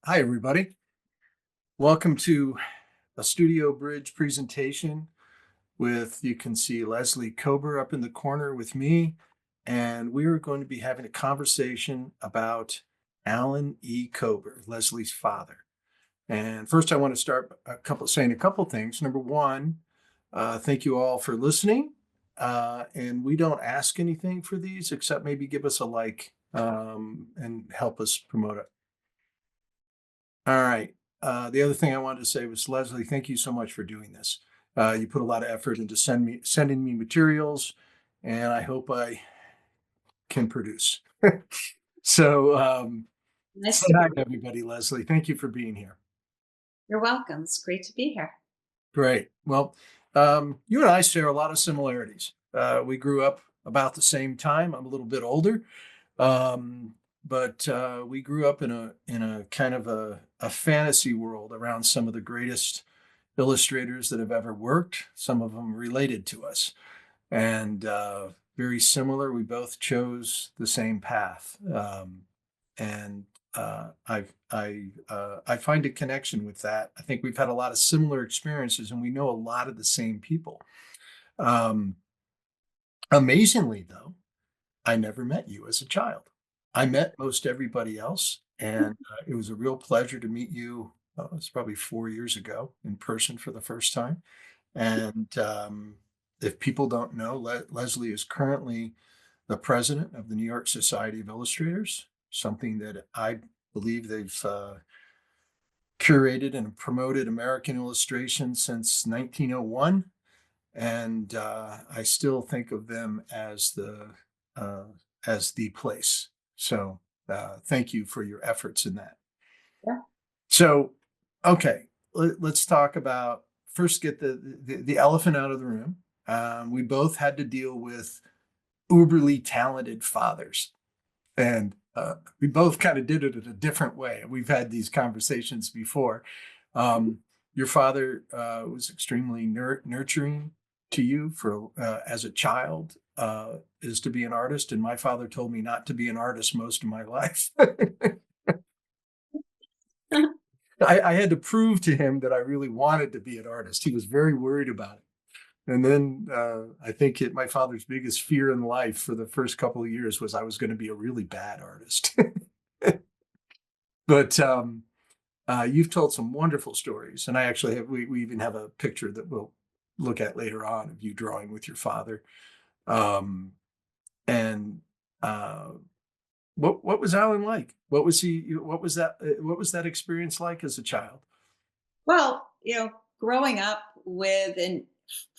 Hi, everybody. Welcome to a Studio Bridge presentation with, you can see Leslie Cober up in the corner with me, and we are going to be having a conversation about Alan E. Cober, Leslie's father. And first, I want to start saying a couple things. Number one, thank you all for listening. And we don't ask anything for these except maybe give us a like and help us promote it. All right. The other thing I wanted to say was, Leslie, thank you so much for doing this. You put a lot of effort into sending me materials, and I hope I can produce. So, Nice say to be. hi to everybody, Leslie. Thank you for being here. You're welcome. It's great to be here. Great. Well, you and I share a lot of similarities. We grew up about the same time. I'm a little bit older, but we grew up in a kind of a fantasy world around some of the greatest illustrators that have ever worked. Some of them related to us, and very similar. We both chose the same path, and I find a connection with that. I think we've had a lot of similar experiences, and we know a lot of the same people. Um, Amazingly, though, I never met you as a child. I met most everybody else, and it was a real pleasure to meet you. It was probably 4 years ago in person for the first time. And if people don't know, Leslie is currently the president of the New York Society of Illustrators, something that I believe they've curated and promoted American illustration since 1901. And I still think of them uh, as the place. So thank you for your efforts in that. Yeah. So, okay, let's talk about first get the elephant out of the room. We both had to deal with uberly talented fathers, and we both kind of did it in a different way. We've had these conversations before. Your father was extremely nurturing to you for as a child, is to be an artist, and my father told me not to be an artist most of my life. I had to prove to him that I really wanted to be an artist. He was very worried about it. And then I think my father's biggest fear in life for the first couple of years was I was going to be a really bad artist. But you've told some wonderful stories, and I actually have. We even have a picture that we'll look at later on of you drawing with your father. Um, and what was Alan like? What was he? What was that? What was that experience like as a child? Well, growing up with a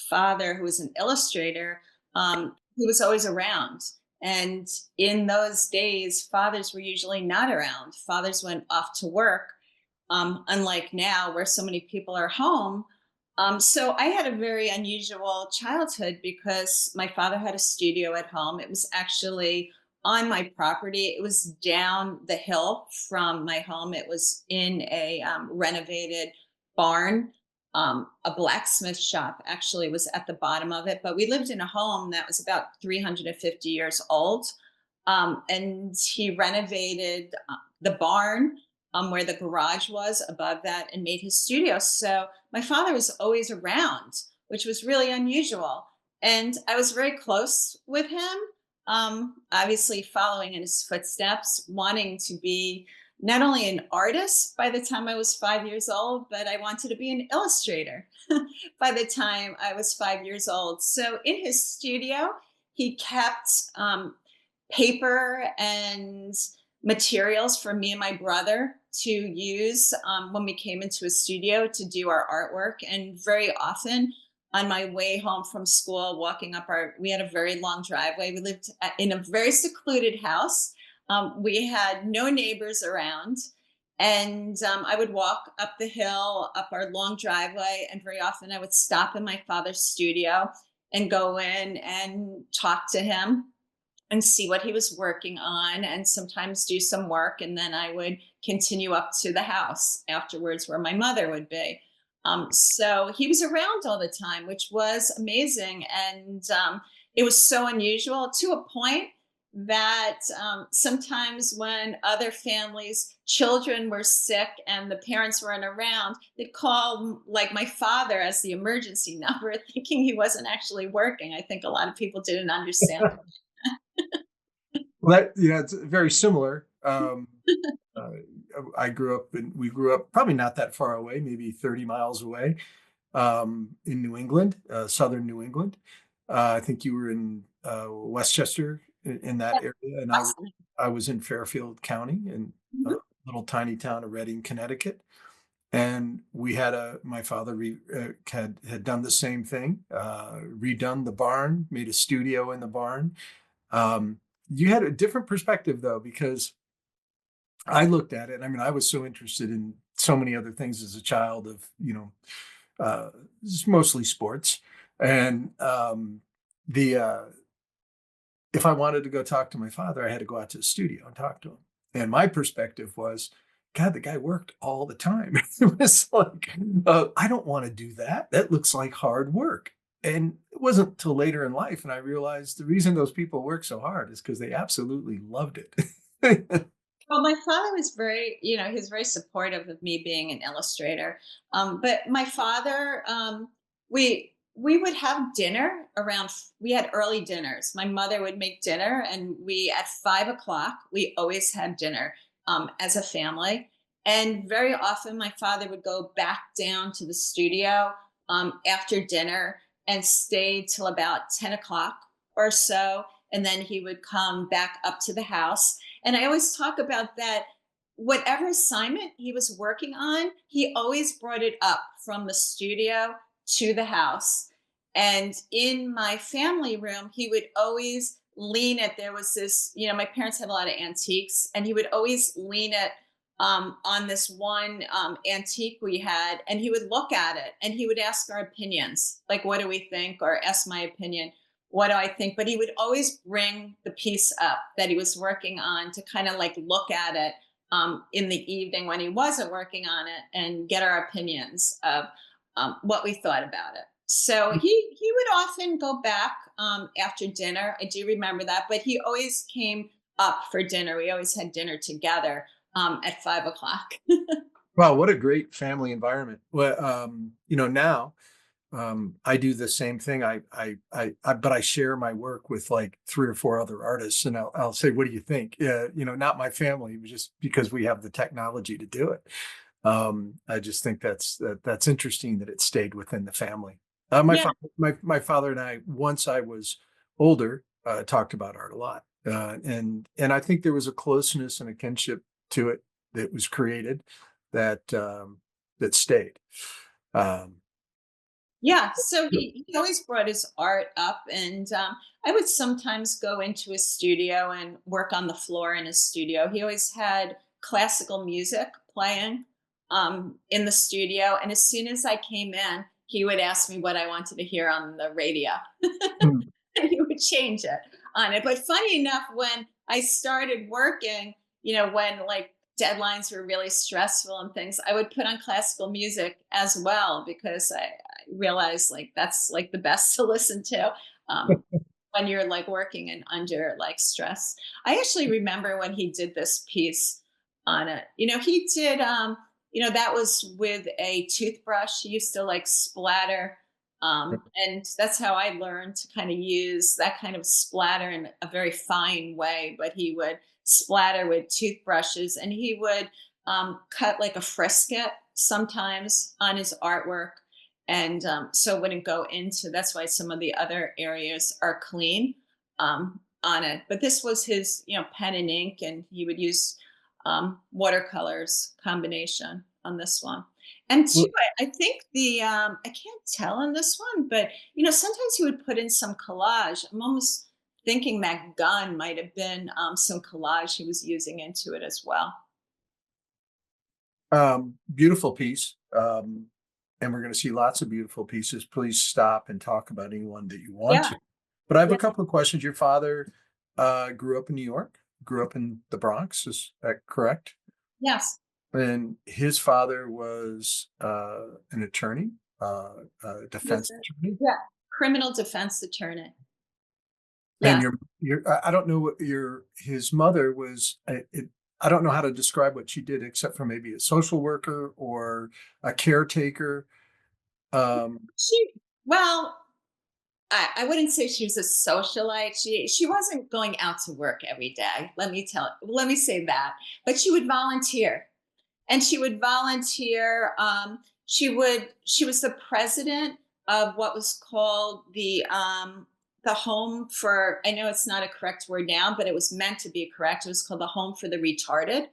father who was an illustrator, he was always around. And in those days, fathers were usually not around. Fathers went off to work, unlike now where so many people are home. So I had a very unusual childhood because my father had a studio at home. It was actually on my property. It was down the hill from my home. It was in a renovated barn. A blacksmith shop actually was at the bottom of it, but we lived in a home that was about 350 years old. And he renovated the barn where the garage was above that and made his studio. So my father was always around, which was really unusual. And I was very close with him, obviously following in his footsteps, wanting to be not only an artist by the time I was 5 years old, but I wanted to be an illustrator by the time I was 5 years old. So in his studio, he kept paper and materials for me and my brother to use when we came into a studio to do our artwork. And very often on my way home from school, walking up we had a very long driveway. We lived in a very secluded house. We had no neighbors around. And I would walk up the hill, up our long driveway. And very often I would stop in my father's studio and go in and talk to him and see what he was working on and sometimes do some work. And then I would continue up to the house afterwards where my mother would be. So he was around all the time, which was amazing. And it was so unusual to a point. that sometimes when other families' children were sick and the parents weren't around, they'd call like my father as the emergency number, thinking he wasn't actually working. I think a lot of people didn't understand. Well, that yeah, it's very similar. Uh, I grew up and we grew up probably not that far away, maybe 30 miles away, in New England, southern New England. I think you were in Westchester in that Yeah, area, and awesome. I was in Fairfield County in a Mhm. little tiny town of Reading, Connecticut. And we had my father had done the same thing, redone the barn, made a studio in the barn. Um, you had a different perspective though, because I looked at it. I mean, I was so interested in so many other things as a child of, uh, mostly sports. And the if I wanted to go talk to my father, I had to go out to the studio and talk to him. And my perspective was, God, the guy worked all the time. It was like, I don't want to do that. That looks like hard work. And it wasn't till later in life, and I realized the reason those people work so hard is because they absolutely loved it. Well, my father was very, he was very supportive of me being an illustrator. But my father, we would have dinner around. We had early dinners. My mother would make dinner, and we at 5 o'clock we always had dinner as a family. And very often, my father would go back down to the studio after dinner and stay till about 10 o'clock or so, and then he would come back up to the house. And I always talk about that. Whatever assignment he was working on, he always brought it up from the studio to the house. And in my family room, he would always lean it. There was this, my parents had a lot of antiques, and he would always lean it on this one antique we had, and he would look at it and he would ask our opinions, like, what do we think? Or ask my opinion, what do I think? But he would always bring the piece up that he was working on to kind of like look at it in the evening when he wasn't working on it and get our opinions of what we thought about it. So he would often go back after dinner. I do remember that, but he always came up for dinner. We always had dinner together at 5 o'clock. Wow, what a great family environment. Well, now I do the same thing. But I share my work with like three or four other artists, and I'll say, "What do you think?" Not my family, just because we have the technology to do it. I just think that's interesting that it stayed within the family. Yeah. My father and I, once I was older, talked about art a lot, and I think there was a closeness and a kinship to it that was created that that stayed. Um, Yeah, so he always brought his art up, and I would sometimes go into his studio and work on the floor in his studio. He always had classical music playing in the studio, and as soon as I came in, he would ask me what I wanted to hear on the radio. Hmm. And he would change it on it. But funny enough, when I started working, when like deadlines were really stressful and things, I would put on classical music as well because I realized like that's like the best to listen to when you're like working and under like stress. I actually remember when he did this piece on it. He did that was with a toothbrush. He used to like splatter and that's how I learned to kind of use that kind of splatter in a very fine way. But he would splatter with toothbrushes, and he would cut like a frisket sometimes on his artwork. And so it wouldn't go into, that's why some of the other areas are clean on it. But this was his, pen and ink, and he would use watercolors combination on this one. And two, Well, I think I can't tell on this one, but sometimes he would put in some collage. I'm almost thinking that gun might have been some collage he was using into it as well. beautiful piece. And we're going to see lots of beautiful pieces. Please stop and talk about anyone that you want Yeah, to. But I have a yeah, couple of questions. Your father grew up in New York, grew up in the Bronx. Is that correct? yes. And his father was an attorney, He was defense a attorney. yeah, criminal defense attorney. And Yeah. I don't know what his mother was, I don't know how to describe what she did except for maybe a social worker or a caretaker. Um, She well, I wouldn't say she was a socialite. She wasn't going out to work every day. Let me say that. But she would volunteer, and she would volunteer. She was the president of what was called the home for. I know it's not a correct word now, but it was meant to be correct. It was called the home for the retarded,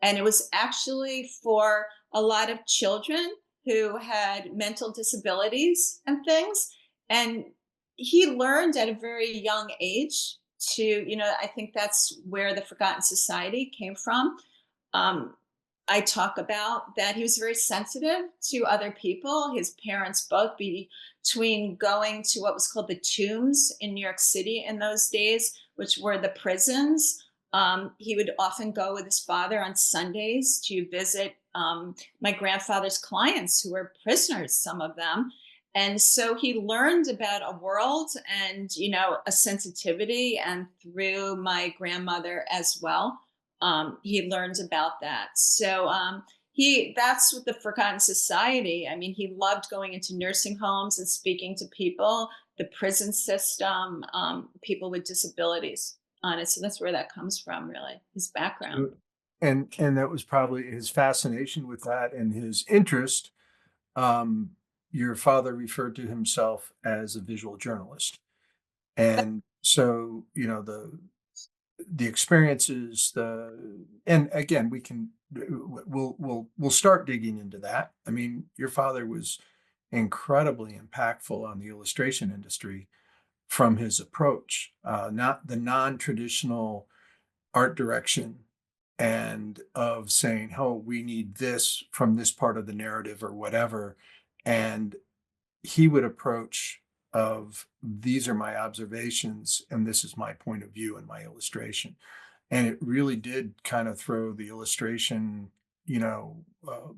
and it was actually for a lot of children who had mental disabilities and things. And he learned at a very young age to, I think that's where the Forgotten Society came from. um, I talk about that he was very sensitive to other people. His parents both between going to what was called the tombs in New York City in those days, which were the prisons. He would often go with his father on Sundays to visit my grandfather's clients who were prisoners, some of them. And so he learned about a world and, a sensitivity, and through my grandmother as well, he learned about that. So he that's what the Forgotten Society. I mean, he loved going into nursing homes and speaking to people, the prison system, people with disabilities on it. So that's where that comes from, really, his background. so and that was probably his fascination with that and his interest. Um, your father referred to himself as a visual journalist. And so, the experiences, and again, we'll start digging into that. I mean, your father was incredibly impactful on the illustration industry from his approach, not the non-traditional art direction and of saying, oh, we need this from this part of the narrative or whatever. And he would approach of these are my observations and this is my point of view in my illustration. And it really did kind of throw the illustration,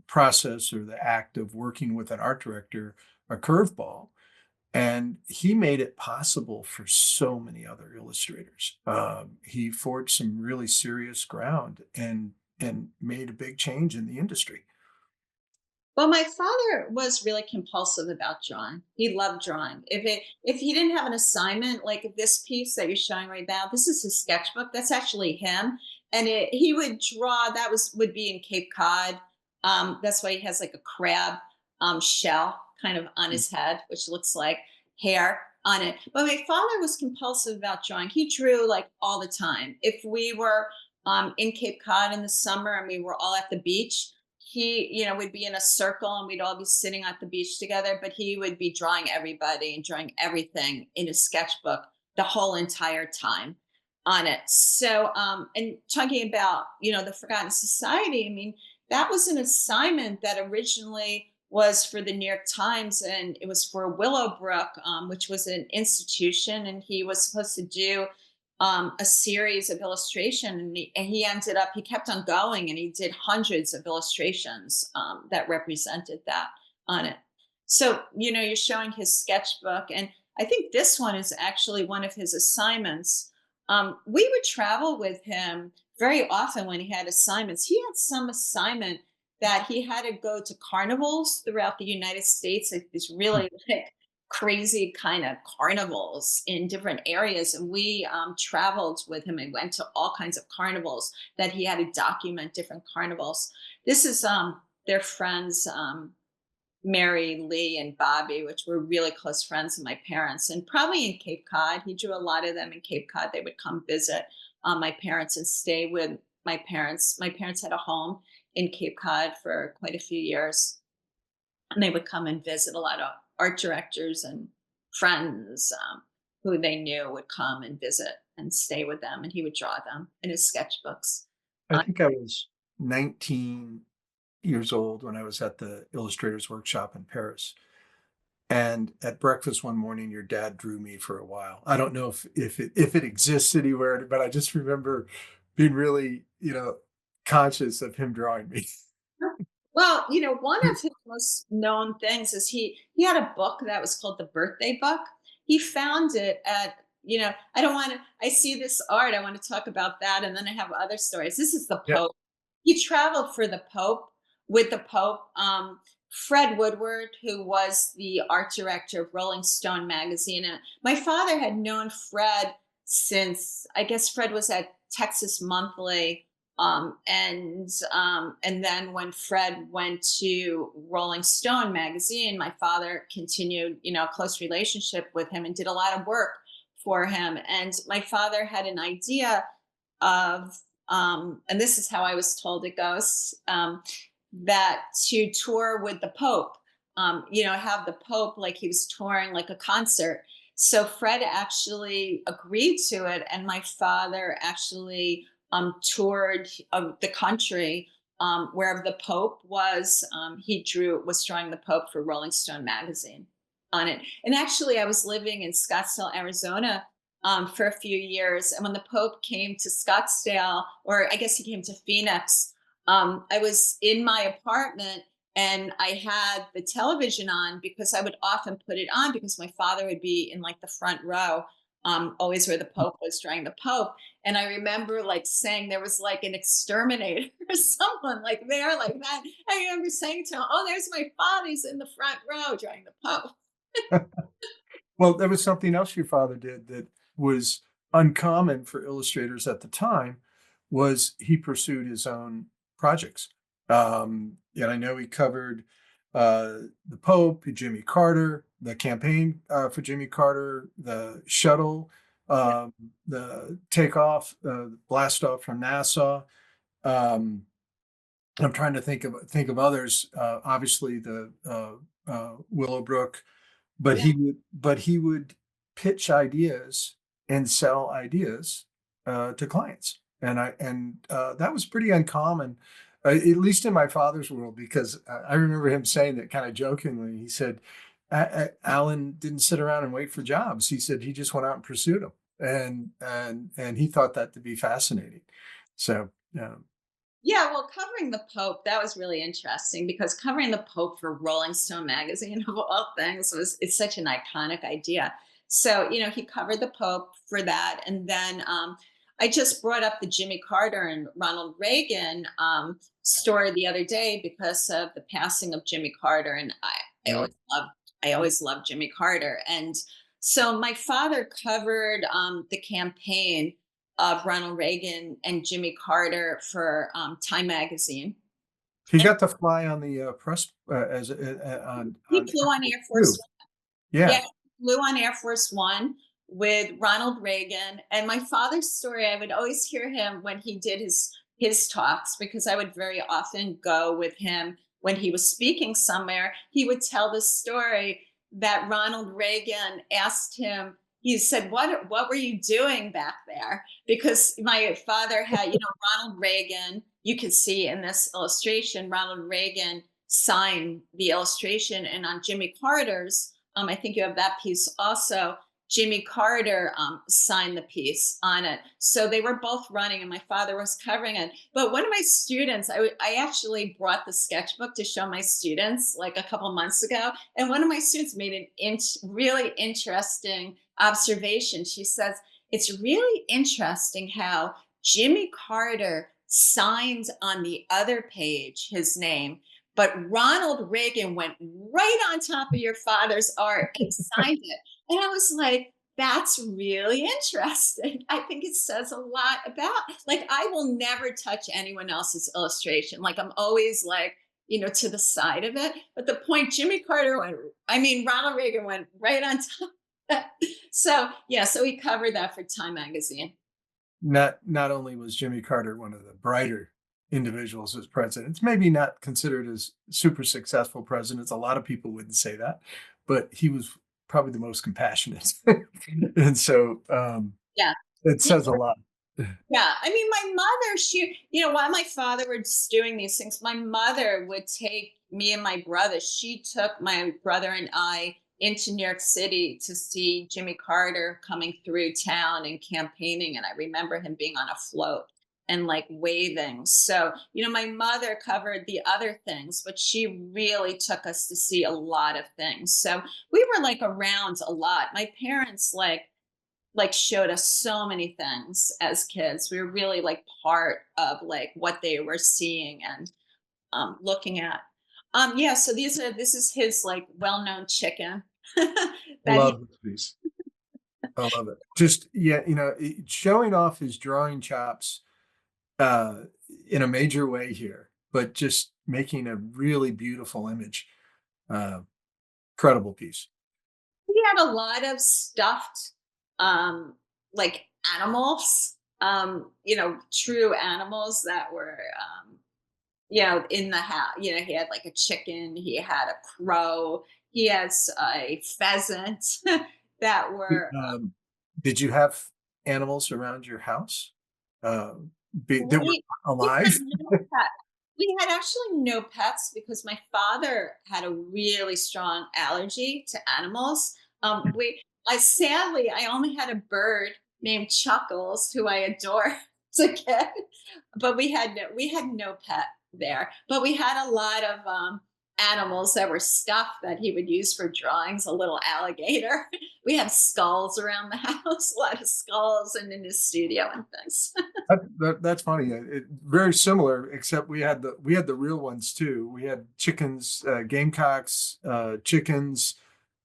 process or the act of working with an art director a curveball. And he made it possible for so many other illustrators. He forged some really serious ground and made a big change in the industry. Well, my father was really compulsive about drawing. He loved drawing. If he didn't have an assignment like this piece that you're showing right now, this is his sketchbook. That's actually him, and he would draw. That was would be in Cape Cod. That's why he has like a crab shell kind of on his head, which looks like hair on it. But my father was compulsive about drawing. He drew like all the time. If we were in Cape Cod in the summer and we were all at the beach, he, would be in a circle and we'd all be sitting at the beach together, but he would be drawing everybody and drawing everything in his sketchbook the whole entire time on it. So, and talking about, the Forgotten Society, I mean, that was an assignment that originally was for the New York Times, and it was for Willowbrook, which was an institution, and he was supposed to do a series of illustration, and he ended up he kept on going, and he did hundreds of illustrations that represented that on it. So you're showing his sketchbook, and I think this one is actually one of his assignments. We would travel with him very often when he had assignments. He had some assignment that he had to go to carnivals throughout the United States, like these really like crazy kind of carnivals in different areas. And we traveled with him and went to all kinds of carnivals that he had to document different carnivals. This is their friends, Mary, Lee, and Bobby, which were really close friends of my parents, and probably in Cape Cod. He drew a lot of them in Cape Cod. They would come visit my parents and stay with my parents. My parents had a home in Cape Cod for quite a few years, and they would come and visit. A lot of art directors and friends who they knew would come and visit and stay with them, and he would draw them in his sketchbooks. I think I was 19 years old when I was at the illustrators workshop in Paris. And at breakfast one morning, your dad drew me for a while. I don't know if it exists anywhere, but I just remember being really, conscious of him drawing me. Well, one of his most known things is he had a book that was called The Birthday Book. He found it at I don't want to, I see this art, I want to talk about that. And then I have other stories. This is the Yep. Pope. He traveled for the Pope with the Pope. Fred Woodward, who was the art director of Rolling Stone magazine. And my father had known Fred since, I guess Fred was at Texas Monthly. And then when Fred went to Rolling Stone magazine, my father continued, a close relationship with him and did a lot of work for him. And my father had an idea of, and this is how I was told it goes, that to tour with the Pope, have the Pope like he was touring like a concert. So Fred actually agreed to it, and my father actually toured the country wherever the Pope was. He was drawing the Pope for Rolling Stone magazine on it. And actually, I was living in Scottsdale, Arizona for a few years. And when the Pope came to Scottsdale, or I guess he came to Phoenix, I was in my apartment and I had the television on because I would often put it on because my father would be in like the front row, always where the Pope was during the Pope. And I remember like saying there was like an exterminator or someone like there like that. I remember saying to him, "Oh, there's my father. He's in the front row during the Pope." Well, there was something else your father did that was uncommon for illustrators at the time, was he pursued his own projects. And I know he covered the Pope, Jimmy Carter, the campaign for Jimmy Carter, the shuttle, Yeah. um, the takeoff, blast off from NASA. Um, I'm trying to think of others. Obviously, the Willowbrook, Yeah. but he would pitch ideas and sell ideas to clients, and that was pretty uncommon, at least in my father's world, because I remember him saying that kind of jokingly. He said, Alan didn't sit around and wait for jobs. He said he just went out and pursued them, and he thought that to be fascinating. So Yeah, well, covering the Pope, that was really interesting because covering the Pope for Rolling Stone magazine of all things was it's such an iconic idea. So, he covered the Pope for that. And then I just brought up the Jimmy Carter and Ronald Reagan story the other day because of the passing of Jimmy Carter. And I yeah. always loved I always loved Jimmy Carter. And so my father covered the campaign of Ronald Reagan and Jimmy Carter for Time Magazine. He And got to fly on the press as he on flew on Air Force. two. Yeah, Yeah. flew on Air Force One with Ronald Reagan. And my father's story, I would always hear him when he did his talks because I would very often go with him when he was speaking somewhere. He would tell the story that Ronald Reagan asked him. He said, "What were you doing back there?" Because my father had, Ronald Reagan. You can see in this illustration, Ronald Reagan signed the illustration, and on Jimmy Carter's, I think you have that piece also. Jimmy Carter signed the piece on it. So they were both running, and my father was covering it. But one of my students, I actually brought the sketchbook to show my students like a couple months ago. And one of my students made an really interesting observation. She says, "It's really interesting how Jimmy Carter signed on the other page his name, but Ronald Reagan went right on top of your father's art and signed it." And I was like, that's really interesting. I think it says a lot about, like, I will never touch anyone else's illustration. Like, I'm always like, to the side of it. But the point Jimmy Carter went, I mean, Ronald Reagan went right on top of that. So, yeah, so we covered that for Time Magazine. Not only was Jimmy Carter one of the brighter individuals as presidents, maybe not considered as super successful presidents. A lot of people wouldn't say that, but he was probably the most compassionate, and so Yeah. it says a lot. Yeah, I mean, my mother, while my father was doing these things, my mother would take me and my brother. She took my brother and I into New York City to see Jimmy Carter coming through town and campaigning. And I remember him being on a float and like waving. So, my mother covered the other things, but she really took us to see a lot of things. So we were like around a lot. My parents, like, like showed us so many things as kids. We were really like part of like what they were seeing and looking at. Yeah, so this is his like well-known chicken that he Love this piece. I love it. Just yeah, showing off his drawing chops uh in a major way here, but just making a really beautiful image. Uh Incredible piece. he had a lot of stuffed like animals, true animals that were in the house. He had like a chicken, he had a crow, he has a pheasant that were Um, did you have animals around your house? That were we we had alive? no pet. We had actually no pets because my father had a really strong allergy to animals. We I sadly I only had a bird named Chuckles who I adore as a kid, but we had no pet there. But we had a lot of animals that were stuffed that he would use for drawings. A little alligator. We had skulls around the house, a lot of skulls, and in his studio and things. That's funny. Very similar, except we had the real ones too. We had chickens, gamecocks, chickens,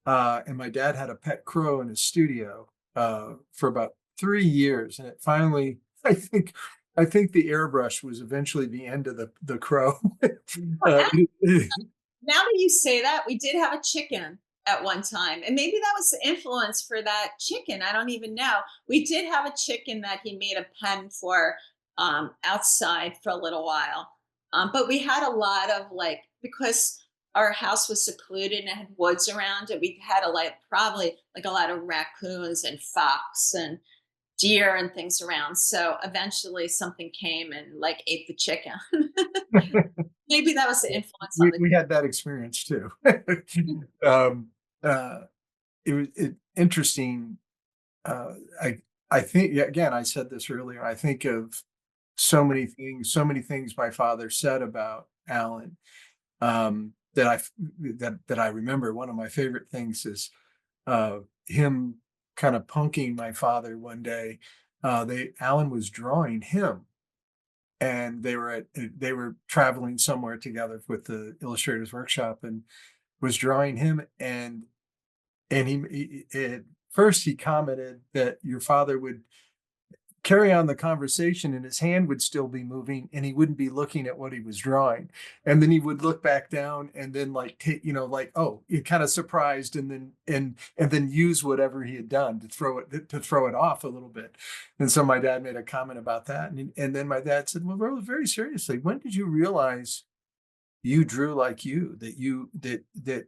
and my dad had a pet crow in his studio for about 3 years, and it finally, I think the airbrush was eventually the end of the crow. uh, Now that you say that, we did have a chicken at one time, and maybe that was the influence for that chicken. I don't even know. We did have a chicken that he made a pen for outside for a little while, but we had a lot of like because our house was secluded and it had woods around it. We had probably like a lot of raccoons and fox and deer and things around. So eventually, something came and like ate the chicken. Maybe that was the influence on we the. we had that experience too. um, uh, interesting. Uh, I I think yeah, again, I said this earlier. I think of so many things my father said about Alan that I remember. One of my favorite things is him kind of punking my father one day. They Alan was drawing him, and they were traveling somewhere together with the illustrators workshop, and was drawing him, and at first he commented that your father would carry on the conversation and his hand would still be moving and he wouldn't be looking at what he was drawing, and then he would look back down and then like take, like, oh, he kind of surprised, and then use whatever he had done to throw it off a little bit. And so my dad made a comment about that, and then my dad said, well, very seriously, when did you realize you drew like you that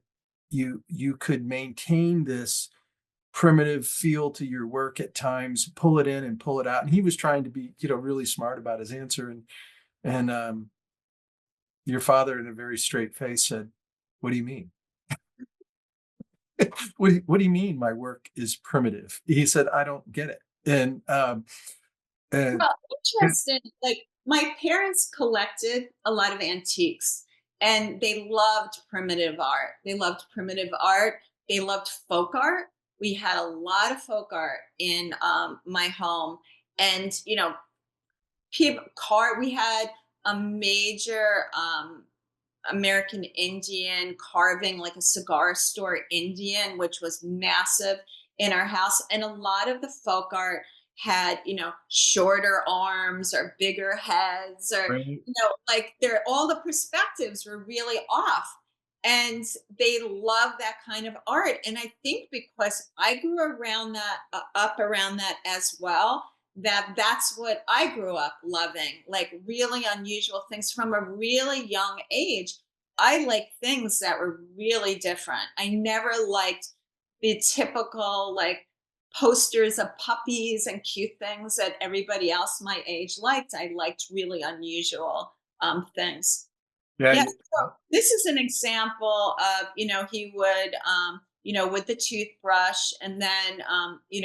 you could maintain this primitive feel to your work at times, pull it in and pull it out? And he was trying to be, really smart about his answer. And your father, in a very straight face, said, "What do you mean? What do you mean my work is primitive?" He said, "I don't get it." And Well, interesting. Like my parents collected a lot of antiques and they loved primitive art. They loved primitive art. They loved folk art. We had a lot of folk art in my home. And, we had a major American Indian carving, like a cigar store Indian, which was massive in our house. And a lot of the folk art had, shorter arms or bigger heads, or, right. like they're all the perspectives were really off. And they love that kind of art. And I think because I grew around that, up around that as well, that's what I grew up loving, like really unusual things from a really young age. I like things that were really different. I never liked the typical like posters of puppies and cute things that everybody else my age liked. I liked really unusual things. Yeah. Yes. So this is an example of, he would, with the toothbrush and then,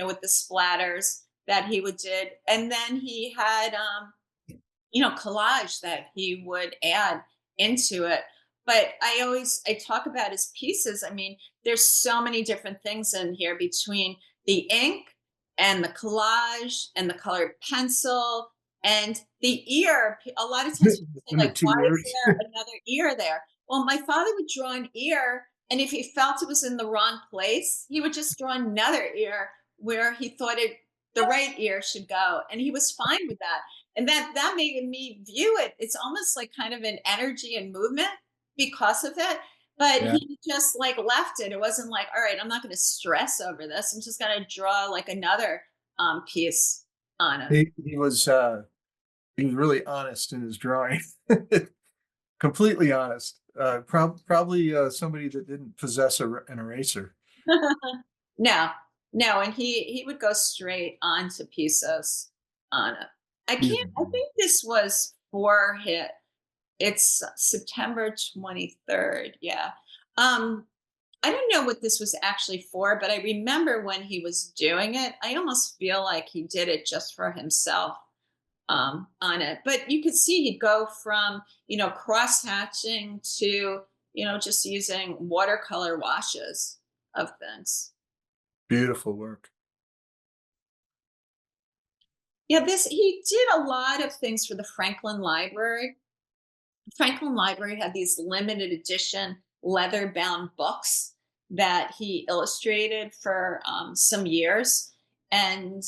with the splatters that he would did. And then he had, collage that he would add into it. But I talk about his pieces. I mean, there's so many different things in here between the ink. and the collage and the colored pencil and the ear. A lot of times people say, And the like, why two is ears. there another ear there? Well, my father would draw an ear, and if he felt it was in the wrong place, he would just draw another ear where he thought the right ear should go. And he was fine with that. And that made me view it. It's almost like kind of an energy and movement because of it. But Yeah. he just like left it. It wasn't like, all right, I'm not going to stress over this. I'm just going to draw like another piece on it. He was really honest in his drawing. Completely honest. Probably somebody that didn't possess an eraser. No, no, and he would go straight onto pieces on it. I He's can't. I think this was for hit. It's September 23rd. Yeah. Um, I don't know what this was actually for, but I remember when he was doing it, I almost feel like he did it just for himself on it. But you could see he'd go from, cross hatching to, just using watercolor washes of things. beautiful work. Yeah, he did a lot of things for the Franklin Library. Franklin Library had these limited edition leather bound books that he illustrated for some years. And,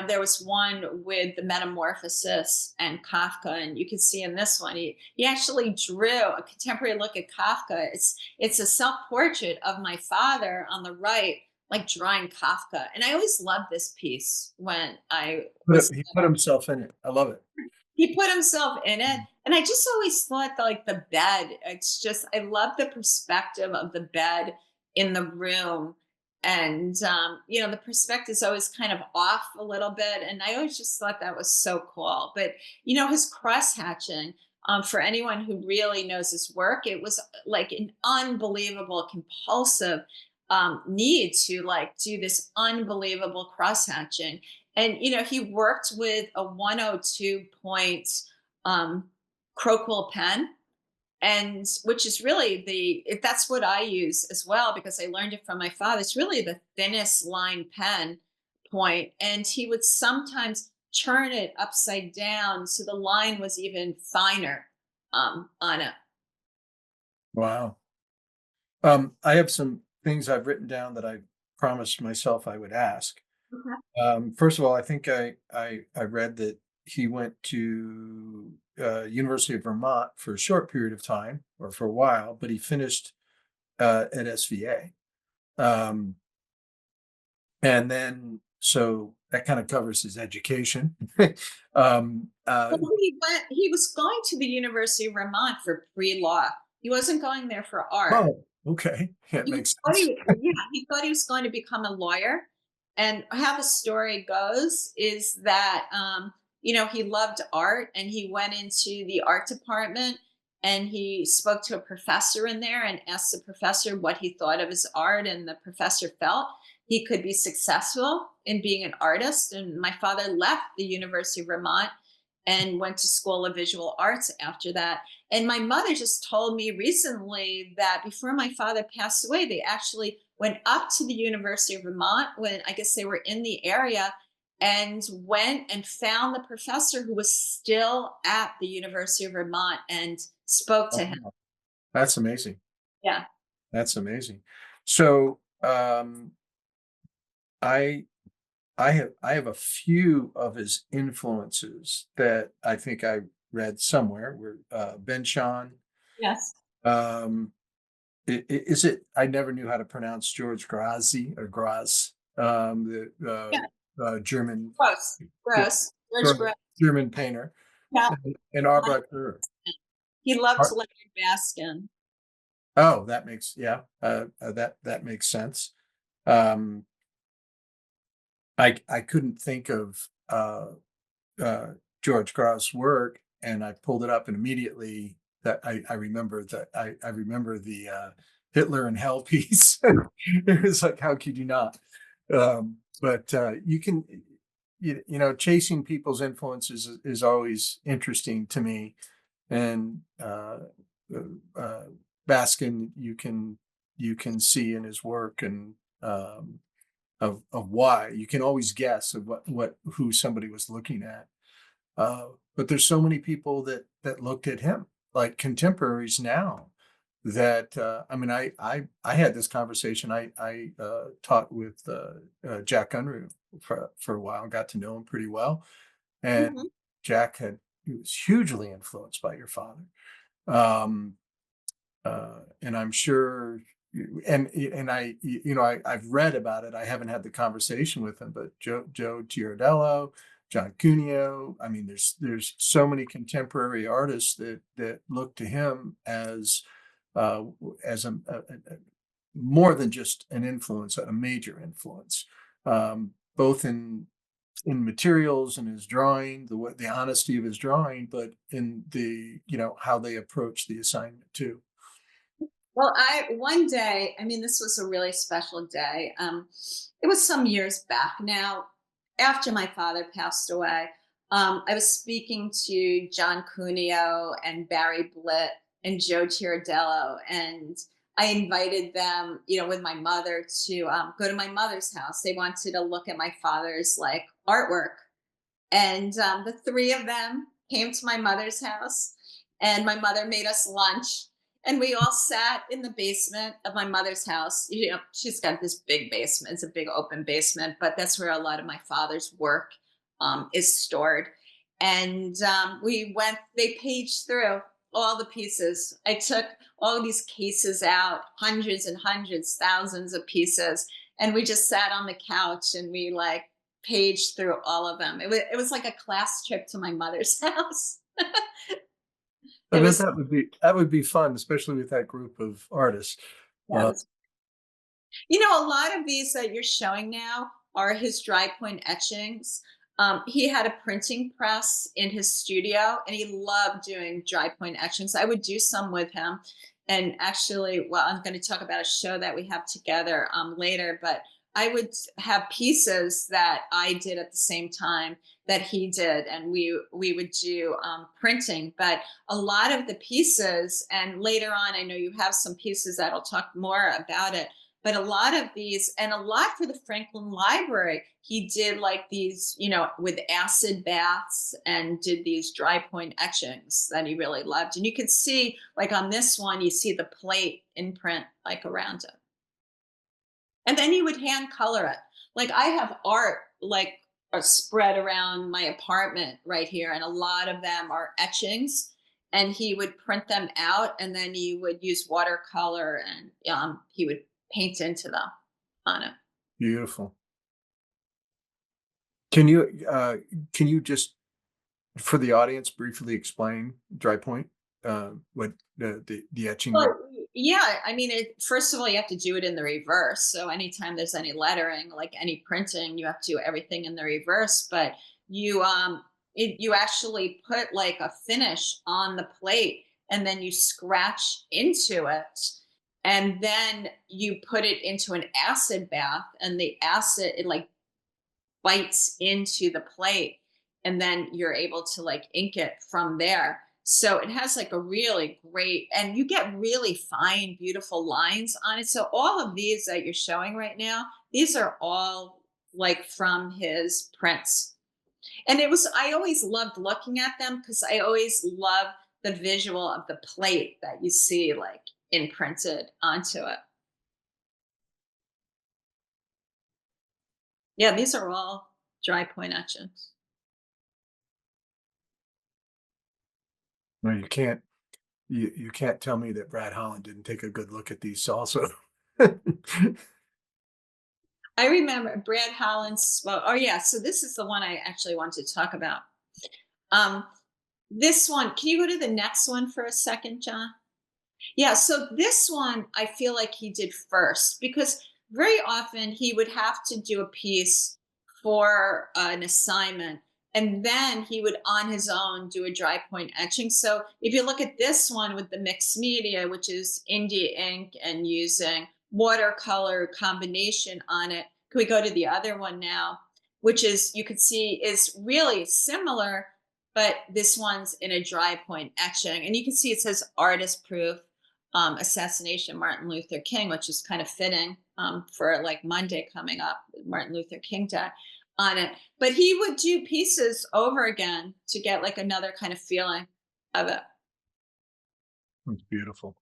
there was one with the Metamorphosis and Kafka. And you can see in this one, he actually drew a contemporary look at Kafka. It's a self portrait of my father on the right, like drawing Kafka. And I always loved this piece when I was He put himself in it. I love it. he put himself in it, and I just always thought that, like, the bed, it's just I love the perspective of the bed in the room, and, the perspective is always kind of off a little bit, and I always just thought that was so cool, but, his cross-hatching, for anyone who really knows his work, it was, like, an unbelievable compulsive, need to, like, do this unbelievable cross-hatching, and he worked with a 102 point um croquis pen, and which is really that's what I use as well because I learned it from my father. It's really the thinnest line pen point, and he would sometimes turn it upside down so the line was even finer on it. Wow. I have some things I've written down that I promised myself I would ask. Okay. First of all, I think I read that he went to University of Vermont for a short period of time or for a while, but he finished at SVA. Um, and then so that kind of covers his education. um, uh, Well, he was going to the University of Vermont for pre-law. He wasn't going there for art. oh, okay, that He makes thought sense. he thought he was going to become a lawyer, and how the story goes is that, he loved art, and he went into the art department, and he spoke to a professor in there and asked the professor what he thought of his art, and the professor felt he could be successful in being an artist, and my father left the University of Vermont and went to School of Visual Arts after that. And my mother just told me recently that before my father passed away, they actually went up to the University of Vermont when I guess they were in the area and went and found the professor who was still at the University of Vermont and spoke to him. Wow, that's amazing. Yeah. That's amazing. So I I have a few of his influences that I think I read somewhere. Where Ben Shahn, Yes. um, is it? I never knew how to pronounce George Grazi or Graz, Yeah. German Gross. Gross. George German Gross. German painter, Yeah. and Arbach Dürer. He loved Leonard Baskin. Oh, that makes yeah, that makes sense. Um, I couldn't think of uh, George Grau's work, and I pulled it up, and immediately that I remember that I remember the Hitler in Hell piece. It was like, how could you not? But you can, chasing people's influences is always interesting to me, and uh, Baskin, you can see in his work, and of why. You can always guess of what who somebody was looking at. But there's so many people that looked at him, like contemporaries now, that I mean, I had this conversation. I talked with Jack Unruh for a while, got to know him pretty well, and Mhm. Jack had he was hugely influenced by your father. Um, and I'm sure, and I've read about it. I haven't had the conversation with him, but Joe Giardello, John Cuneo. I mean, there's so many contemporary artists that look to him uh, as more than just an influence, a major influence, both in materials and his drawing, the honesty of his drawing, but in the how they approach the assignment too. Well, I one day, I mean, this was a really special day. It was some years back now, after my father passed away. I was speaking to John Cuneo and Barry Blitt and Joe Chiardello, and I invited them, with my mother to go to my mother's house. They wanted to look at my father's like artwork, and the three of them came to my mother's house, and my mother made us lunch. And we all sat in the basement of my mother's house. She's got this big basement. It's a big open basement, but that's where a lot of my father's work is stored. And they paged through all the pieces. I took all these cases out, hundreds and hundreds, thousands of pieces. And we just sat on the couch and we like paged through all of them. It was like a class trip to my mother's house. I It bet was that would be fun, especially with that group of artists. yeah, it Uh, was a lot of these that you're showing now are his dry point etchings. He had a printing press in his studio and he loved doing dry point etchings. I would do some with him. And actually, well, I'm going to talk about a show that we have together later, but I would have pieces that I did at the same time that he did, and we would do printing. But a lot of the pieces, and later on, I know you have some pieces that'll talk more about it, but a lot of these, and a lot for the Franklin Library, he did like these, with acid baths, and did these dry point etchings that he really loved. And you can see, like on this one, you see the plate imprint like around it. And then he would hand color it. Like I have art like spread around my apartment right here, and a lot of them are etchings. And he would print them out, and then he would use watercolor, and he would paint into them on it. Beautiful. Can you can you just for the audience briefly explain dry point? What the etching you Well, yeah. I mean, first of all, you have to do it in the reverse. So anytime there's any lettering, like any printing, you have to do everything in the reverse. But you actually put like a finish on the plate, and then you scratch into it, and then you put it into an acid bath, and the acid it like bites into the plate, and then you're able to like ink it from there. So it has like a really great, and you get really fine beautiful lines on it. So all of these that you're showing right now, these are all like from his prints. And I always loved looking at them because I always love the visual of the plate that you see like imprinted onto it. Yeah, these are all dry point etchings. no, you can't tell me that Brad Holland didn't take a good look at these also. I remember Brad Holland's. Well, oh yeah. So this is the one I actually wanted to talk about. Um, this one. Can you go to the next one for a second, John? Yeah, so this one I feel like he did first because very often he would have to do a piece for an assignment, and then he would on his own do a dry point etching. So if you look at this one with the mixed media, which is India ink and using watercolor combination on it, can we go to the other one now? Which is you could see is really similar, but this one's in a dry point etching, and you can see it says artist proof assassination Martin Luther King, which is kind of fitting for like Monday coming up, Martin Luther King Day on it. But he would do pieces over again to get like another kind of feeling of it. It's beautiful.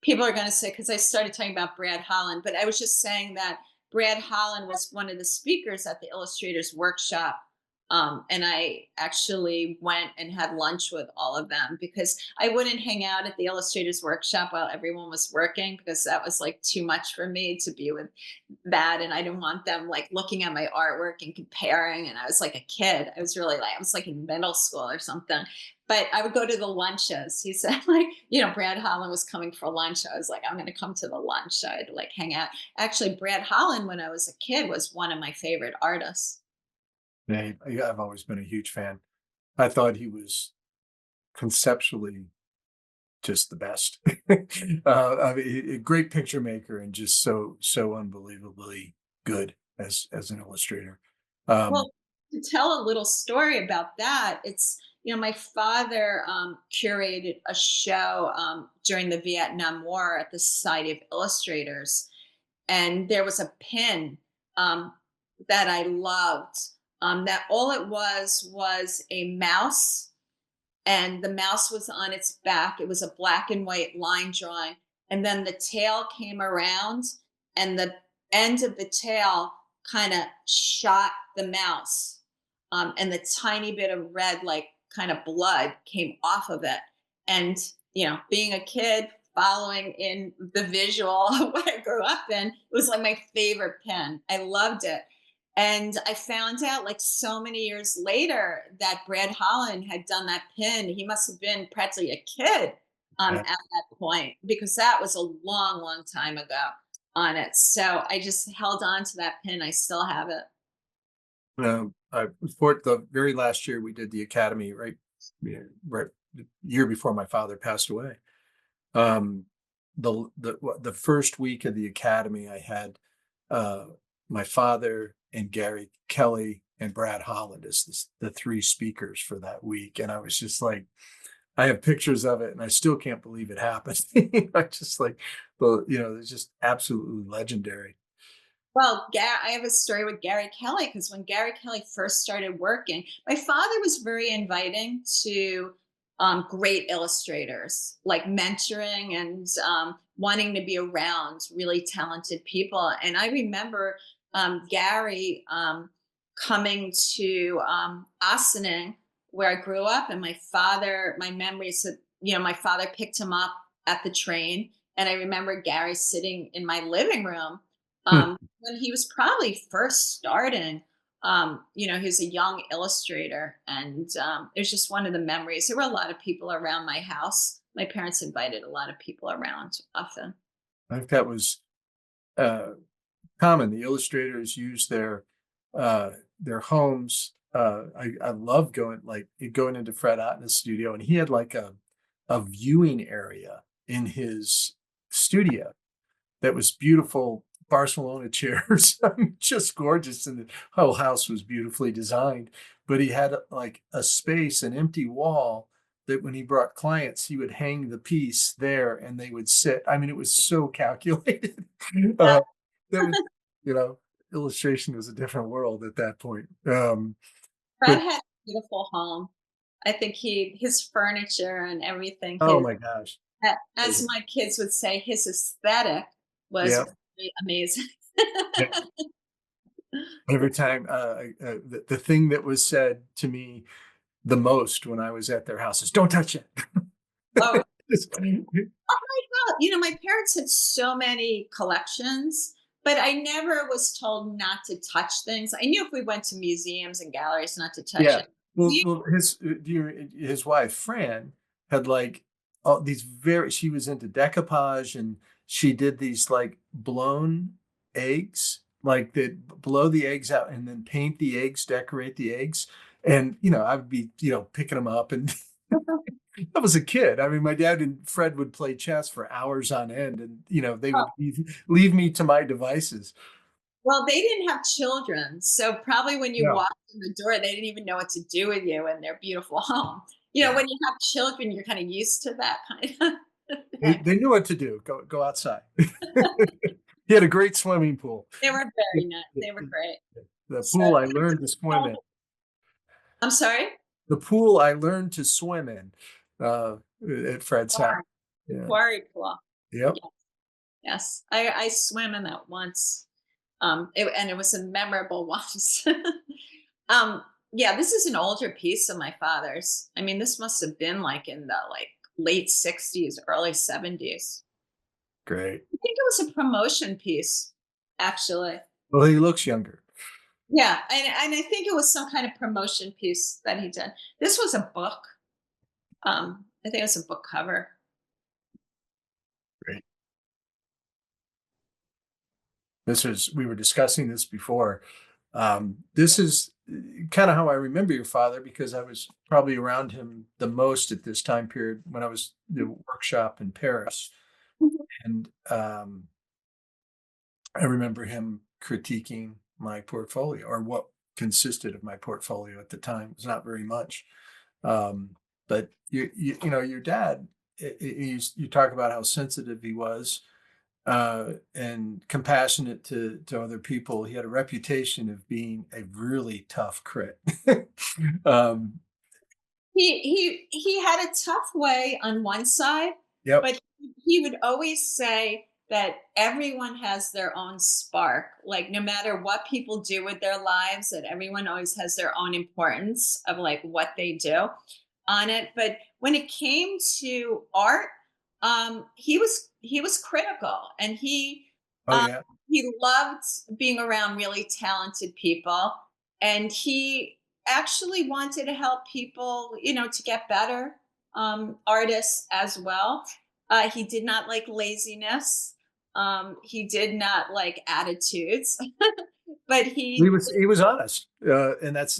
People are going to say, because I started talking about Brad Holland, but I was just saying that Brad Holland was one of the speakers at the illustrators workshop. And I actually went and had lunch with all of them because I wouldn't hang out at the illustrators workshop while everyone was working, because that was like too much for me to be with that. And I didn't want them like looking at my artwork and comparing. And I was like a kid. I was really like, I was like in middle school or something. But I would go to the lunches. He said, like, Brad Holland was coming for lunch. I was like, I'm going to come to the lunch. I'd like hang out. Actually, Brad Holland, when I was a kid, was one of my favorite artists. Yeah, I've always been a huge fan. I thought he was conceptually just the best. I mean, a great picture maker and just so unbelievably good as an illustrator. Um, Well, to tell a little story about that, it's, my father curated a show during the Vietnam War at the Society of Illustrators. And there was a pin that I loved. That all it was a mouse, and the mouse was on its back. It was a black and white line drawing. And then the tail came around, and the end of the tail kind of shot the mouse. And the tiny bit of red, like kind of blood, came off of it. And, being a kid, following in the visual of what I grew up in, it was like my favorite pen. I loved it. And I found out like so many years later that Brad Holland had done that pin. He must have been practically a kid yeah. at that point, because that was a long, long time ago on it. So I just held on to that pin. I still have it. For the very last year we did the academy, right? Yeah, right, the year before my father passed away. Um, the first week of the academy, I had uh, my father and Gary Kelly and Brad Holland as the three speakers for that week, and I was just like, I have pictures of it, and I still can't believe it happened. I just like, well, it's just absolutely legendary. Well, I have a story with Gary Kelly, because when Gary Kelly first started working, my father was very inviting to great illustrators, like mentoring and wanting to be around really talented people. And I remember Gary coming to Ossining, where I grew up, and my memories that, my father picked him up at the train. And I remember Gary sitting in my living room when he was probably first starting. He was a young illustrator, and it was just one of the memories. There were a lot of people around my house. My parents invited a lot of people around often. I think that was uh, common. The illustrators use their homes. I love going into Fred Ottna's studio, and he had like a viewing area in his studio that was beautiful Barcelona chairs. I mean, just gorgeous, and the whole house was beautifully designed. But he had like a space, an empty wall that when he brought clients, he would hang the piece there, and they would sit. I mean, it was so calculated. Yeah, uh, that was, you know, illustration was a different world at that point. Fred But had a beautiful home. I think his furniture and everything, oh my gosh, as my kids would say, his aesthetic was yeah. really amazing. Every time, the thing that was said to me the most when I was at their house is, "Don't touch it." Oh, Just- well, my parents had so many collections, but I never was told not to touch things. I knew if we went to museums and galleries not to touch Yeah. it. Well, You his wife Fran had like all these very. She was into decoupage, and she did these like blown eggs, like that blow the eggs out and then paint the eggs, decorate the eggs, and I would be picking them up and. I was a kid. I mean, my dad and Fred would play chess for hours on end, and they would leave me to my devices. Well, they didn't have children, so probably when you Yeah, walked in the door, they didn't even know what to do with you in their beautiful home. yeah. When you have children, you're kind of used to that kind of. They knew what to do. Go outside. He had a great swimming pool. They were very nice. They were great. The So pool I learned to swim in. I'm sorry? The pool I learned to swim in, at Fred's house. Quarry. Yeah. Quarry pool. Yep. Yeah, yes. I swam in that once. And it was a memorable once. um, yeah, this is an older piece of my father's. I mean, this must have been like in the late 60s, early 70s. Great. I think it was a promotion piece, actually. Well, he looks younger. Yeah, and I think it was some kind of promotion piece that he did. This was a book. I think it was a book cover. Great. This is we were discussing this before. This is kind of how I remember your father because I was probably around him the most at this time period when I was the workshop in Paris. Mhm. And I remember him critiquing my portfolio or what consisted of my portfolio at the time. It was not very much. Um, but you know, your dad, you talk about how sensitive he was and compassionate to other people. He had a reputation of being a really tough crit. um, He had a tough way on one side, yep. but he would always say that everyone has their own spark. Like no matter what people do with their lives, that everyone always has their own importance of like what they do on it. But when it came to art, he was critical, and Oh um, yeah. he loved being around really talented people, and he actually wanted to help people, to get better, artists as well. He did not like laziness. He did not like attitudes, but He was honest, and that's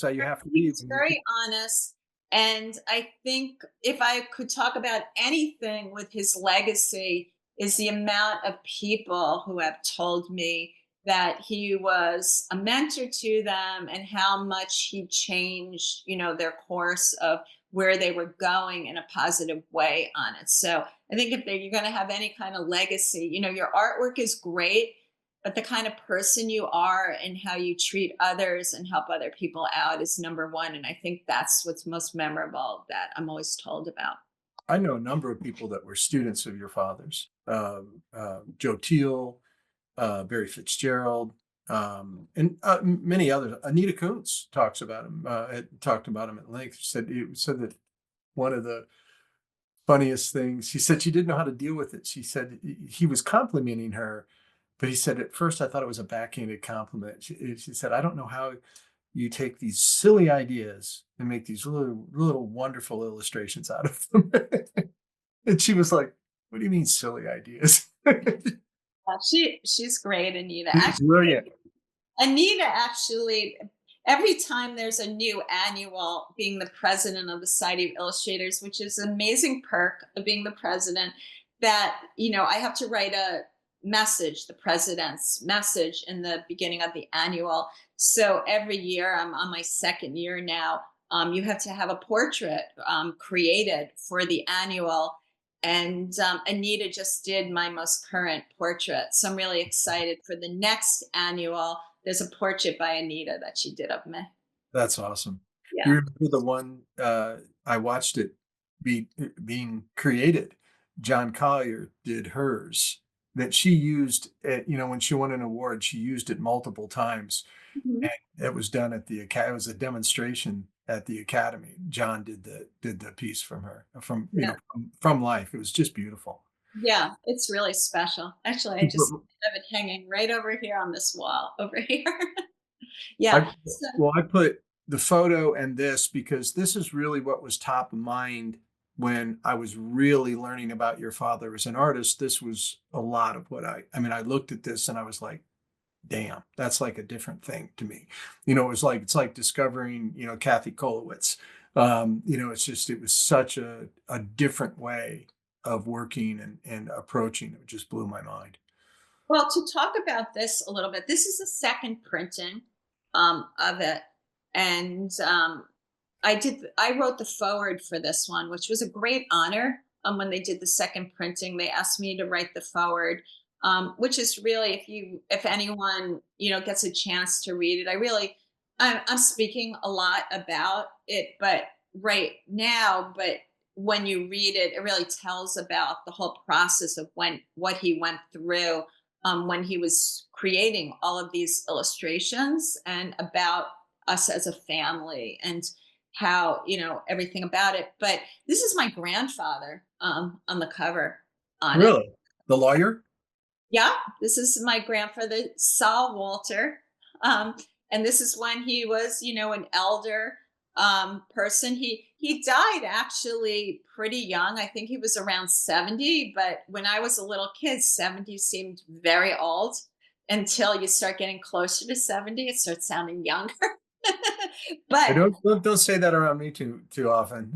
how you have to he be was when you. very honest. And I think if I could talk about anything with his legacy, is the amount of people who have told me that he was a mentor to them and how much he changed, their course of where they were going in a positive way on it. So I think if you're going to have any kind of legacy, your artwork is great, but the kind of person you are and how you treat others and help other people out is number one. And I think that's what's most memorable that I'm always told about. I know a number of people that were students of your father's. Joe Teal, Barry Fitzgerald, and many others. Anita Kuntz talked about him at length. Said that one of the funniest things. She said she didn't know how to deal with it. She said he was complimenting her, but he said at first I thought it was a backhanded compliment. She said I don't know how you take these silly ideas and make these little wonderful illustrations out of them. And she was like, "What do you mean silly ideas?" She's great, Anita. He's brilliant. Anita actually, every time there's a new annual, being the president of the Society of Illustrators, which is an amazing perk of being the president, that, I have to write a message, the president's message in the beginning of the annual. So every year, I'm on my second year now, you have to have a portrait created for the annual. And Anita just did my most current portrait. So I'm really excited for the next annual. There's a portrait by Anita that she did of me. That's awesome. Do you Yeah. remember the one I watched it being created? John Collier did hers that she used. When she won an award, she used it multiple times. Mhm. And it was done at the academy. It was a demonstration at the academy. John did the piece from her from Yeah. from life. It was just beautiful. Yeah. It's really special. Actually, I just have it hanging right over here on this wall over here. I Yeah. So, well, I put the photo and this because this is really what was top of mind when I was really learning about your father as an artist. This was a lot of what I mean, I looked at this and I was like, damn, that's like a different thing to me. It's like discovering, Kathy Kolowitz. It was such a different way of working and approaching. It just blew my mind. well, to talk about this a little bit, this is the second printing of it. And I wrote the forward for this one, which was a great honor. when they did the second printing, they asked me to write the forward, which is really, if anyone gets a chance to read it, I'm speaking a lot about it, but right now, but when you read it, it really tells about the whole process of what he went through when he was creating all of these illustrations, and about us as a family, and how everything about it. But this is my grandfather on the cover on it. Really? The lawyer? Yeah, this is my grandfather, Saul Walter. Um, and this is when he was, an elder person. He died actually pretty young. I think he was around 70, but when I was a little kid, 70 seemed very old. Until you start getting closer to 70, it starts sounding younger. I but don't say that around me too often.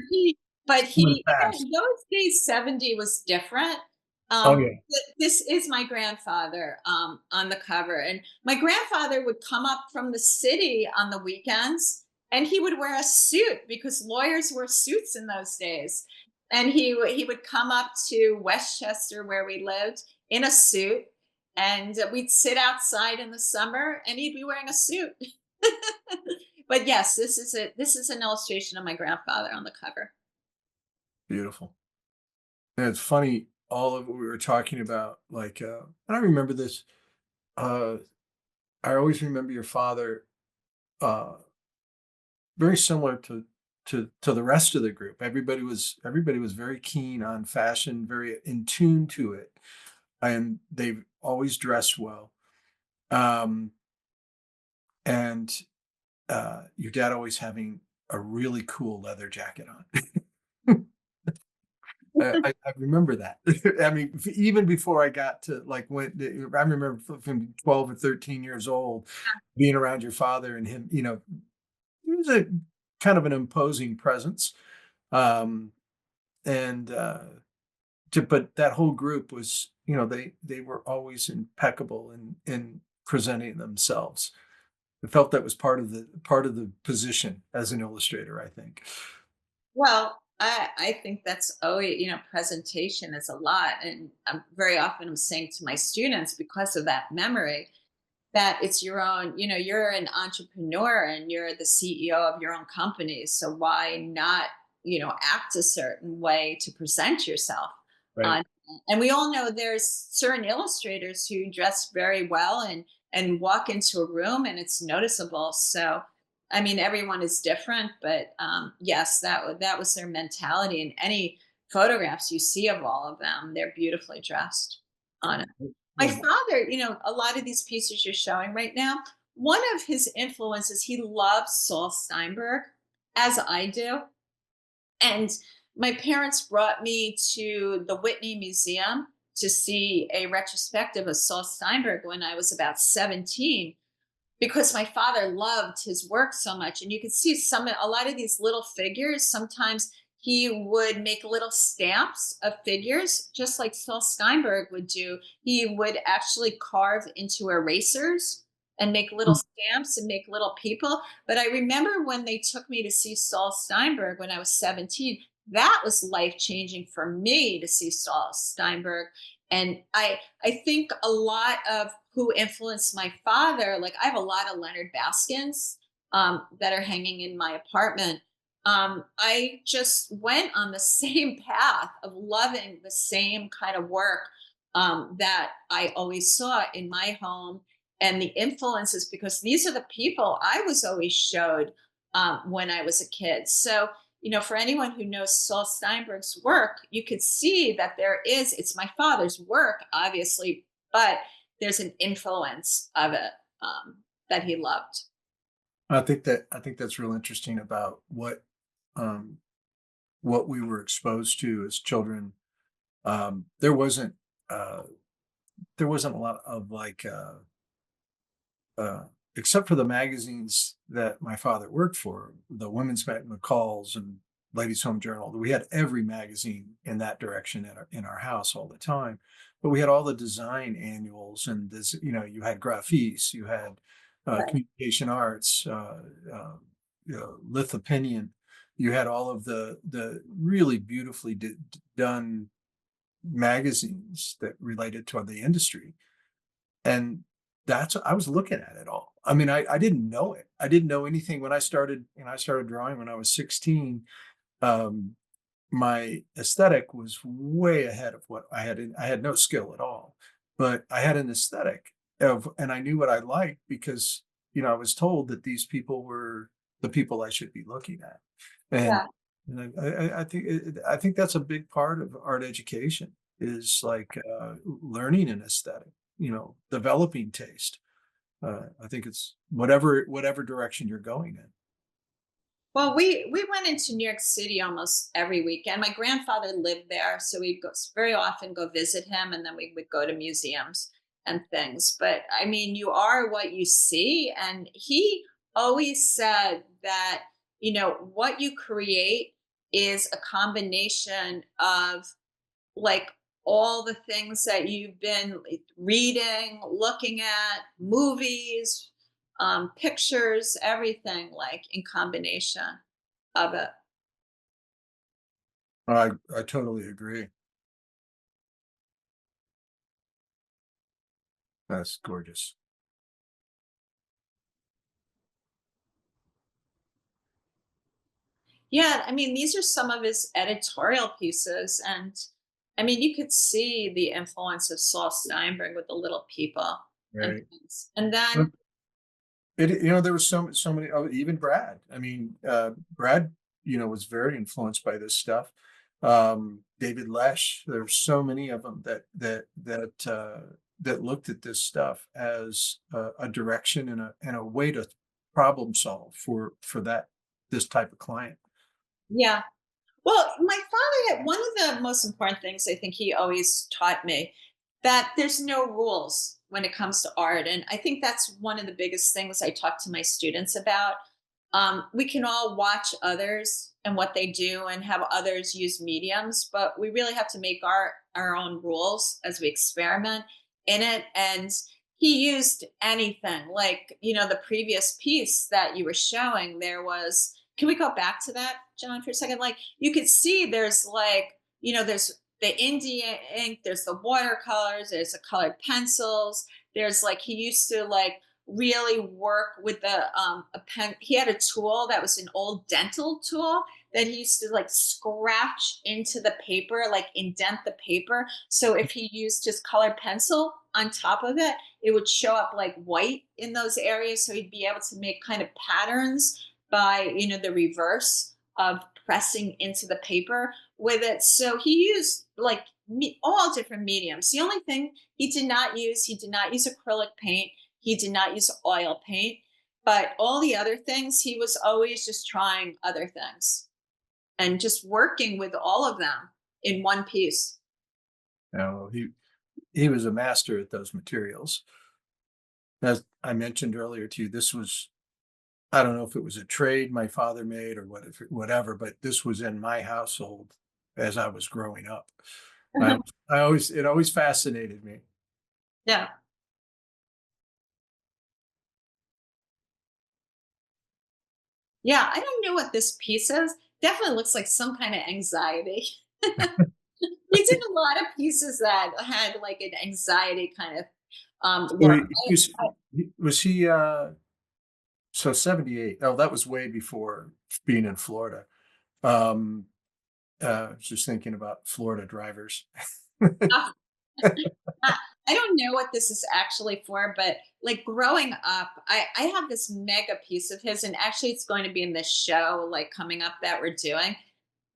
he but I'm gonna he pass. in those days, 70 was different. Oh, yeah. This is my grandfather, on the cover, and my grandfather would come up from the city on the weekends, and he would wear a suit because lawyers wore suits in those days, and he would come up to Westchester, where we lived, in a suit, and we'd sit outside in the summer, and he'd be wearing a suit. But yes, this is an illustration of my grandfather on the cover. Beautiful. And it's funny, all of what we were talking about, like, and I remember this, uh, I always remember your father, uh, very similar to the rest of the group. Everybody was very keen on fashion, very in tune to it, and they've always dressed well. Um, and your dad always having a really cool leather jacket on. I remember that. I mean, even before I got to like when I remember from 12 or 13 years old, being around your father and him, he was a kind of an imposing presence. Um, and but that whole group was, they were always impeccable in presenting themselves. I felt that was part of the position as an illustrator, I think. Well, I think that's always, presentation is a lot. And very often I'm saying to my students, because of that memory, that it's your own, you're an entrepreneur and you're the CEO of your own company. So why not, act a certain way to present yourself? Right. Uh, and we all know there's certain illustrators who dress very well and walk into a room and it's noticeable. So, I mean, everyone is different, but yes, that was their mentality. And any photographs you see of all of them, they're beautifully dressed on it. My Well, father, a lot of these pieces you're showing right now, one of his influences, he loves Saul Steinberg, as I do. And my parents brought me to the Whitney Museum to see a retrospective of Saul Steinberg when I was about 17, because my father loved his work so much. And you could see a lot of these little figures. Sometimes he would make little stamps of figures, just like Saul Steinberg would do. He would actually carve into erasers and make little stamps and make little people. But I remember when they took me to see Saul Steinberg when I was 17, that was life changing for me to see Saul Steinberg. And I think a lot of who influenced my father, like I have a lot of Leonard Baskins that are hanging in my apartment. I just went on the same path of loving the same kind of work that I always saw in my home, and the influences, because these are the people I was always showed when I was a kid. So, for anyone who knows Saul Steinberg's work, you could see that it's my father's work, obviously, but there's an influence of it that he loved. I think that's real interesting about um, what we were exposed to as children. Um, there wasn't uh, there wasn't a lot of like uh, except for the magazines that my father worked for, the Women's McCall's and Ladies Home Journal. We had every magazine in that direction in our house all the time. But we had all the design annuals, and this, you had graphiques, you had Right. communication arts, Lith Opinion. you had all of the really beautifully done magazines that related to the industry. And that's I was looking at it all. I mean, I didn't know it. I didn't know anything when I started drawing when I was 16. Um, my aesthetic was way ahead of what I had no skill at all, but I had an aesthetic and I knew what I liked because, I was told that these people were the people I should be looking at. And, Yeah. I think that's a big part of art education is like learning an aesthetic, developing taste. I think it's whatever direction you're going in. Well, we went into New York City almost every weekend. My grandfather lived there, so we'd go very often go visit him, and then we would go to museums and things. But I mean, you are what you see, and he always said that what you create is a combination of like all the things that you've been reading, looking at, movies, pictures, everything like in combination of it. I totally agree. That's gorgeous. Yeah, I mean, these are some of his editorial pieces, and I mean, you could see the influence of Saul Steinberg with the Little People and Right. things. And then, There was so many, even Brad. I mean, Brad, was very influenced by this stuff. David Lesh, there's so many of them that looked at this stuff as a direction and a way to problem solve for this type of client. yeah, well, my father had one of the most important things I think he always taught me that there's no rules when it comes to art. And I think that's one of the biggest things I talk to my students about. We can all watch others and what they do and have others use mediums, but we really have to make our own rules as we experiment in it. And he used anything like, the previous piece that you were showing, there was, can we go back to that, John, for a second? Like you could see there's like, there's the India ink, there's the watercolors, there's the colored pencils. There's like, he used to like really work with the a pen. He had a tool that was an old dental tool that he used to like scratch into the paper, like indent the paper. So if he used his colored pencil on top of it, it would show up like white in those areas. So he'd be able to make kind of patterns by, the reverse of pressing into the paper with it. So he used like all different mediums. The only thing he did not use acrylic paint. He did not use oil paint, but all the other things, he was always just trying other things and just working with all of them in one piece. He was a master at those materials. As I mentioned earlier to you, this was I don't know if it was a trade my father made or whatever, but this was in my household as I was growing up. I I always it always fascinated me. Yeah. Yeah. I don't know what this piece is. Definitely looks like some kind of anxiety. He did a lot of pieces that had like an anxiety kind of So look. was he, so 78? Oh, that was way before being in Florida. Um, just thinking about Florida drivers. I, Uh, I don't know what this is actually for, but like growing up, I have this mega piece of his, and actually it's going to be in this show like coming up that we're doing.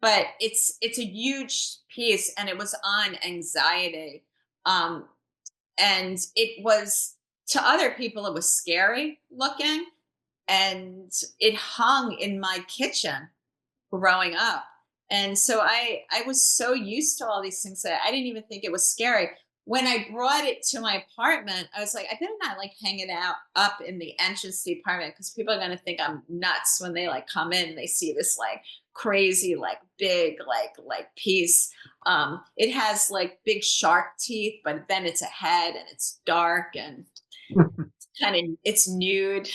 But it's a huge piece, and it was on anxiety. Um, and it was to other people, it was scary looking, and it hung in my kitchen growing up. And so I was so used to all these things that I didn't even think it was scary. When I brought it to my apartment, I was like, I better not like hang it out up in the entrance to the apartment because people are gonna think I'm nuts when they like come in and they see this like crazy, like big, like piece. It has like big shark teeth, but then it's a head and it's dark and kind of it's nude.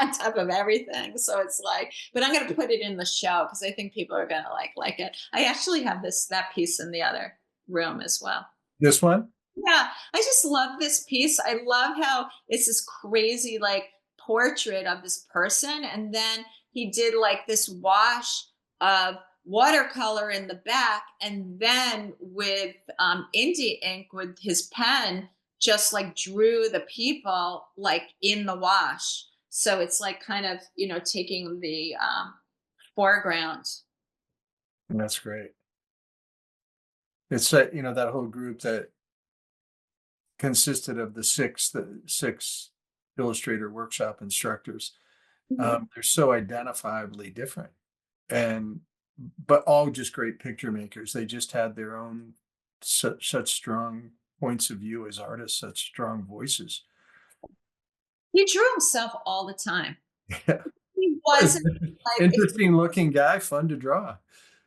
on top of everything. So it's like, but I'm gonna put it in the show because I think people are gonna like it. I actually have that piece in the other room as well. This one? Yeah, I just love this piece. I love how it's this crazy like portrait of this person, and then he did like this wash of watercolor in the back, and then with indie ink with his pen, just like drew the people like in the wash. So it's like kind of taking the foreground. That's great. It's that, that whole group that consisted of the six illustrator workshop instructors. Mhm. They're so identifiably different, and but all just great picture makers. They just had their own such strong points of view as artists, such strong voices. He drew himself all the time. Yeah. He wasn't like if Interesting looking guy, fun to draw.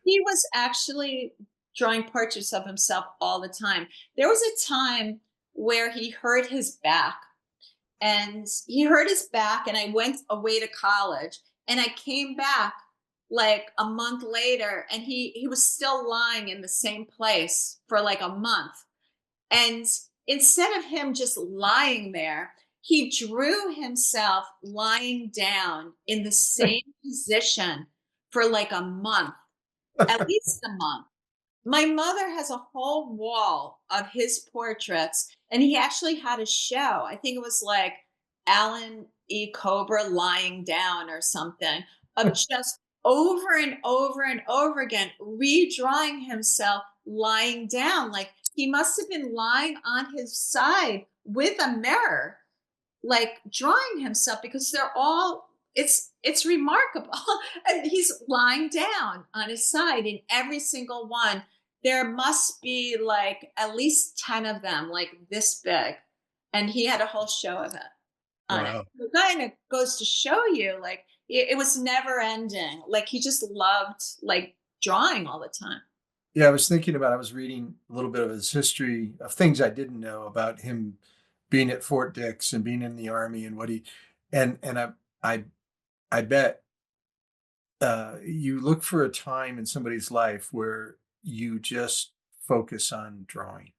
he was actually drawing portraits of himself all the time. There was a time where he hurt his back, and I went away to college, and I came back like a month later, and he was still lying in the same place for like a month. And instead of him just lying there, he drew himself lying down in the same position for like a month, at least a month. My mother has a whole wall of his portraits, and he actually had a show. I think it was like Alan E. Cober lying down or something, of just over and over and over again redrawing himself lying down. Like he must have been lying on his side with a mirror, like drawing himself, because they're all it's remarkable. And he's lying down on his side in every single one. There must be like at least 10 of them like this big, and he had a whole show of it on it. Wow. The kind of goes to show you like it was never ending. Like he just loved like drawing all the time. Yeah, I was thinking about I was reading a little bit of his history of things I didn't know about him being at Fort Dix and being in the army and what he and I I bet you look for a time in somebody's life where you just focus on drawing.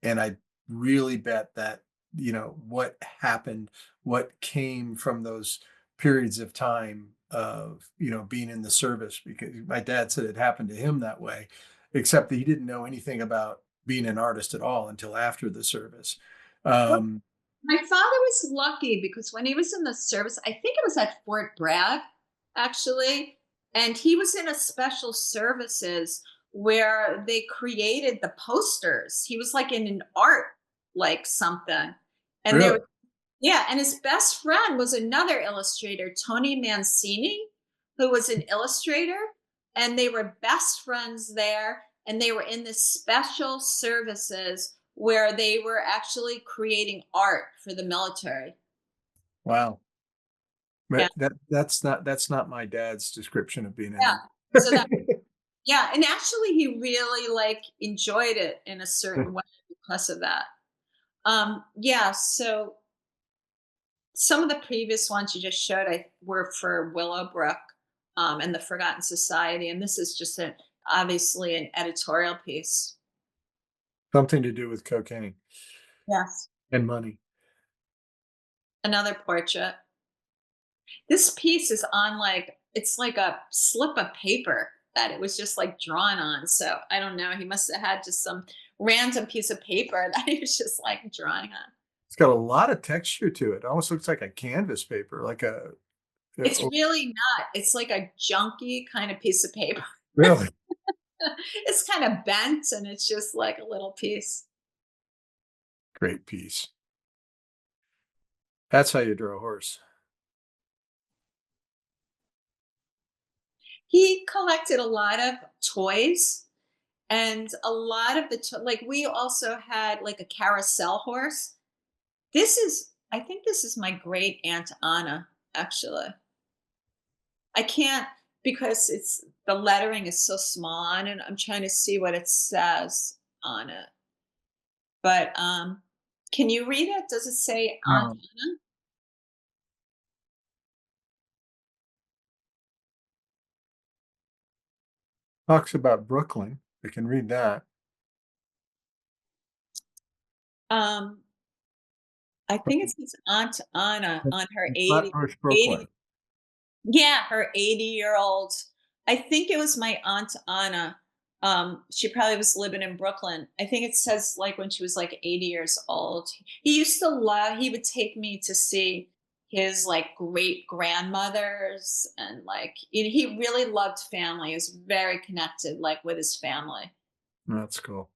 And I really bet that, what happened, what came from those periods of time of, being in the service, because my dad said it happened to him that way, except that he didn't know anything about being an artist at all until after the service. Um, My father was lucky because when he was in the service, I think it was at Fort Bragg, actually, and he was in a special services where they created the posters. He was like in an art, like something. And there really? was, yeah, and his best friend was another illustrator, Tony Mancini, who was an illustrator, and they were best friends there, and they were in this special services where they were actually creating art for the military. Wow. Yeah, But that's not my dad's description of being yeah. an So that yeah, and actually he really like enjoyed it in a certain way because of that. Yeah, so some of the previous ones you just showed were for Willowbrook, and the Forgotten Society, and this is just obviously an editorial piece. something to do with cocaine Yes. and money. Another portrait. This piece is on like it's like a slip of paper that it was just like drawn on. So I don't know. He must have had just some random piece of paper that he was just like drawing on. It's got a lot of texture to it. Almost looks like a canvas paper, like It's oh, really not. It's like a junky kind of piece of paper. really It's kind of bent and it's just like a little piece. great piece. That's how you draw a horse. He collected a lot of toys, and a lot of like we also had like a carousel horse. I think this is my great aunt Anna, actually. I can't because it's the lettering is so small on it. I'm trying to see what it says on it. But can you read it? Does it say Aunt Um, Anna? Talks about Brooklyn. I can read that. Um, I think it's his Aunt Anna on her In 80 Flatbush, Brooklyn. 80 yeah, her 80-year-old. I think it was my Aunt Anna. She probably was living in Brooklyn. I think it says, like, when she was, like, 80 years old. He would take me to see his, like, great-grandmothers and, like, he really loved family. He was very connected, like, with his family. That's cool.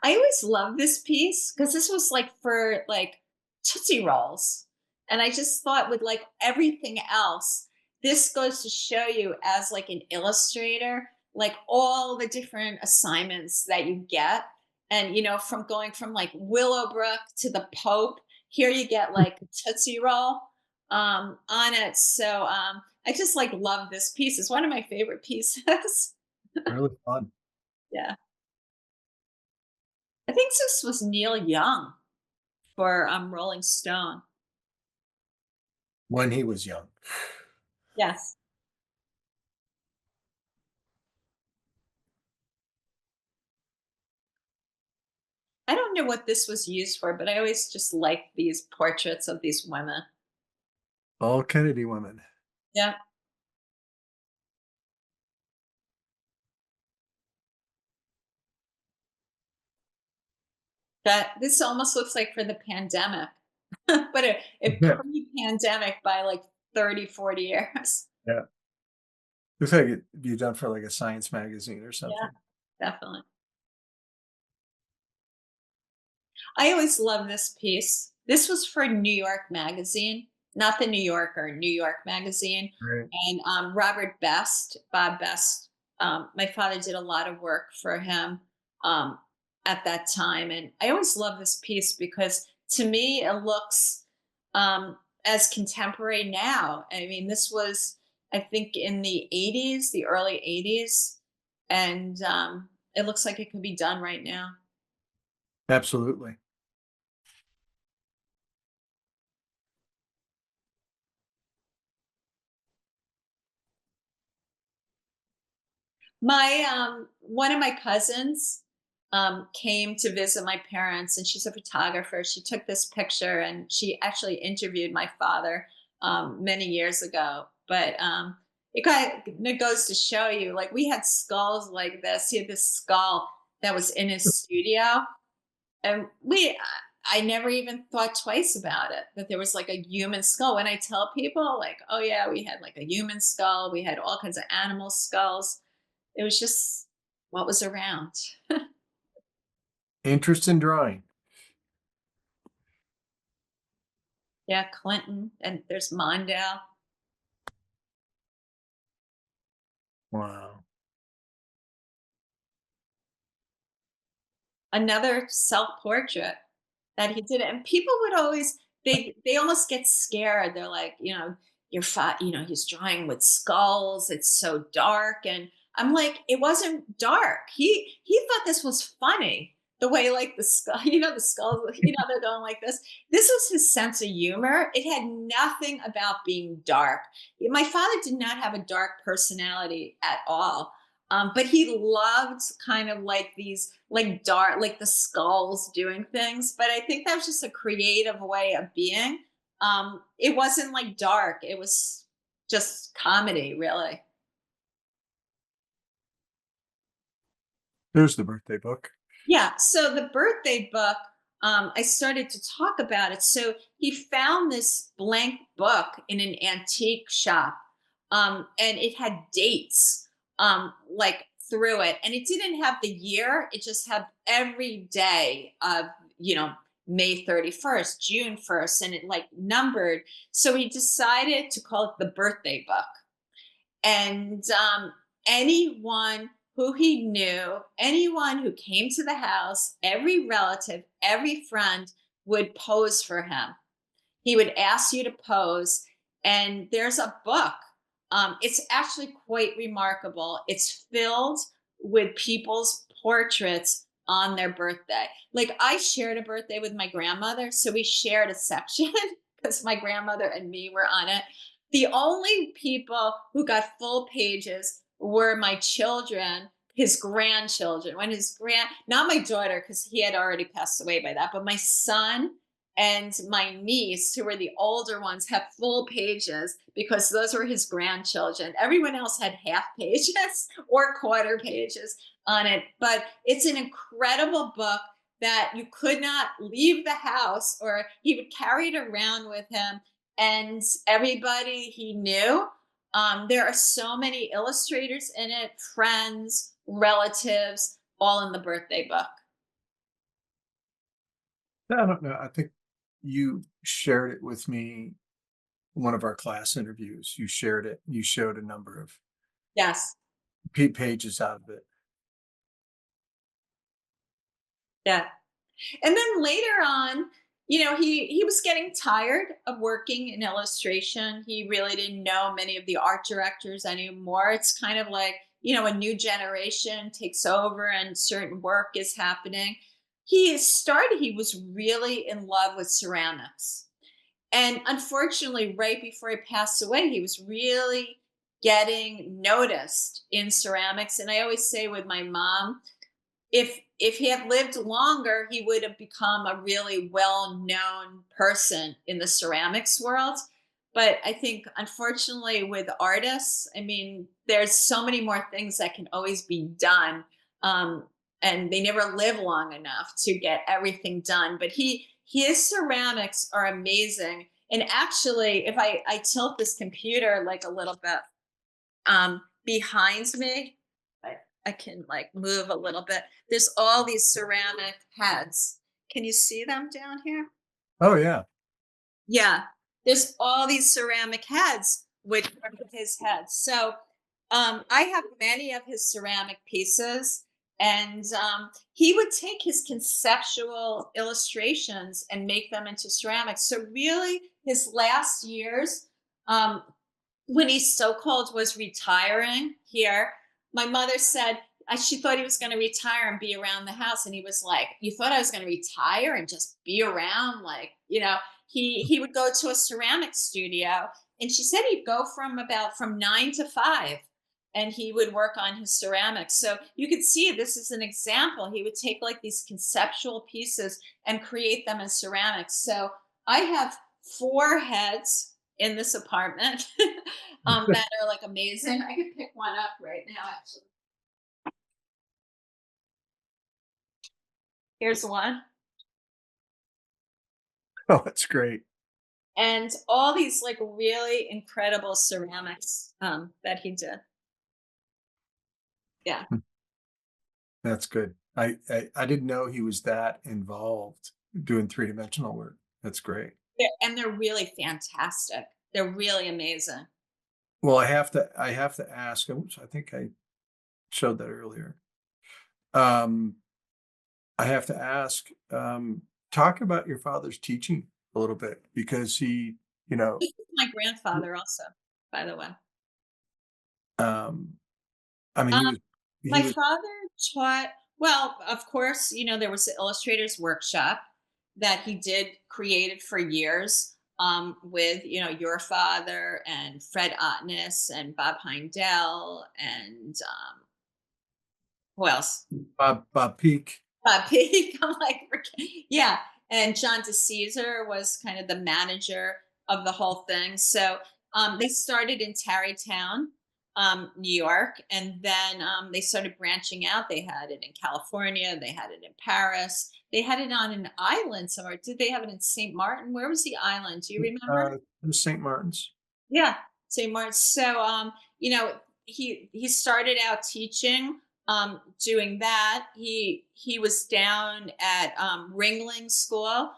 I always loved this piece because this was like for like Tootsie Rolls. And I just thought with like everything else, this goes to show you as like an illustrator, like all the different assignments that you get. And from going from like Willowbrook to the Pope, here you get like Tootsie Roll on it. So I just like love this piece. It's one of my favorite pieces. Really fun. Yeah. I think this was Neil Young for, Rolling Stone. When he was young. Yes. I don't know what this was used for, but I always just liked these portraits of these women. All Kennedy women. Yeah. That this almost looks like for the pandemic, but it Yeah. pre-pandemic by like 30, 40 years. Yeah. Looks like it'd be done for like a science magazine or Yeah, something. definitely. I always love this piece. This was for New York Magazine, not the New Yorker, New York Magazine. Right. And Robert Best, Bob Best, my father did a lot of work for him um, at that time. And I always love this piece because to me, it looks as contemporary now. I mean, this was, I think, in the 80s, the early 80s. And it looks like it could be done right now. Absolutely. My one of my cousins came to visit my parents, and she's a photographer. She took this picture, and she actually interviewed my father many years ago. But it goes to show you, like we had skulls like this. He had this skull that was in his studio, and I never even thought twice about it that there was like a human skull. When I tell people, like, oh yeah, we had like a human skull, we had all kinds of animal skulls. It was just what was around. Interest in drawing. Yeah, Clinton, and there's Mondale. Wow. Another self-portrait that he did, and people would always they almost get scared. They're like, he's drawing with skulls. It's so dark, and I'm like, it wasn't dark. He thought this was funny. The way like the skull, the skulls, they're going like this. This was his sense of humor. It had nothing about being dark. My father did not have a dark personality at all. But he loved kind of like these like dark, like the skulls doing things. But I think that was just a creative way of being. It wasn't like dark. It was just comedy, really. There's the birthday book. Yeah. So the birthday book, I started to talk about it. So he found this blank book in an antique shop, and it had dates like through it, and it didn't have the year. It just had every day of you know May 31st, June 1st, and it like numbered. So he decided to call it the birthday book. And anyone who he knew, anyone who came to the house, every relative, every friend would pose for him. He would ask you to pose. And there's a book. It's actually quite remarkable. It's filled with people's portraits on their birthday. Like I shared a birthday with my grandmother. So we shared a section because my grandmother and me were on it. The only people who got full pages were my children, his grandchildren. When his not my daughter, because he had already passed away by that, but my son and my niece, who were the older ones, have full pages because those were his grandchildren. Everyone else had half pages or quarter pages on it. But it's an incredible book that you could not leave the house, or he would carry it around with him, and everybody he knew. There are so many illustrators in it, friends, relatives, all in the birthday book. I don't know. I think you shared it with me one of our class interviews. You shared it. You showed a number of Yes. pages out of it. Yeah. And then later on, he was getting tired of working in illustration. He really didn't know many of the art directors anymore. It's kind of like, a new generation takes over and certain work is happening. He was really in love with ceramics. And unfortunately, right before he passed away, he was really getting noticed in ceramics. And I always say with my mom, if he had lived longer, he would have become a really well-known person in the ceramics world. But I think, unfortunately, with artists, I mean, there's so many more things that can always be done, um, and they never live long enough to get everything done. But his ceramics are amazing. And actually, if I tilt this computer like a little bit, behind me, I can like move a little bit. There's all these ceramic heads. Can you see them down here? Oh yeah. Yeah, there's all these ceramic heads with his heads. So I have many of his ceramic pieces, and he would take his conceptual illustrations and make them into ceramics. So really, his last years, um, when he so-called was retiring here, my mother said, she thought he was going to retire and be around the house. And he was like, "You thought I was going to retire and just be around?" Like, he would go to a ceramic studio, and she said he'd go from 9 to 5, and he would work on his ceramics. So you could see this is an example. He would take like these conceptual pieces and create them in ceramics. So I have 4 heads in this apartment that are like amazing. I could pick one up right now, actually. Here's one. Oh, that's great. And all these like really incredible ceramics that he did. Yeah. Hmm. That's good. I didn't know he was that involved doing three-dimensional work. That's great. They're really fantastic. They're really amazing. Well, I have to ask, oops, I think I showed that earlier. Um, I have to ask, talk about your father's teaching a little bit because he, you know, This is my grandfather also, by the way. um, I mean, Um, he my was, father taught, well, of course, there was the illustrators workshop that he did created for years, with, your father and Fred Ottness and Bob Heindel and who else? Bob Peak. Peak. I'm like, yeah. And John DeCesar was kind of the manager of the whole thing. So they started in Tarrytown, New York, and then they started branching out. They had it in California, they had it in Paris, they had it on an island somewhere. Did they have it in St. Martin? Where was the island? Do you remember? The St. Martin's. Yeah, St. Mark's. So, he started out teaching, doing that. He was down at Ringling School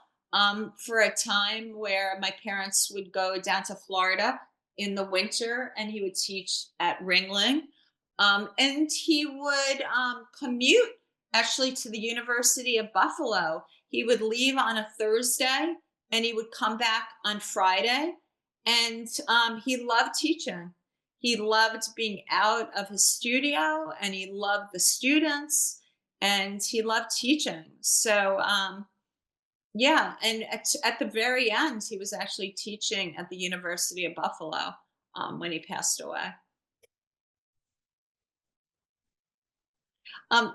for a time where my parents would go down to Florida in the winter, and he would teach at Ringling. And he would commute actually to the University of Buffalo. He would leave on a Thursday, and he would come back on Friday, and he loved teaching. He loved being out of his studio, and he loved the students, and he loved teaching. So yeah, and at the very end, he was actually teaching at the University of Buffalo. when he passed away.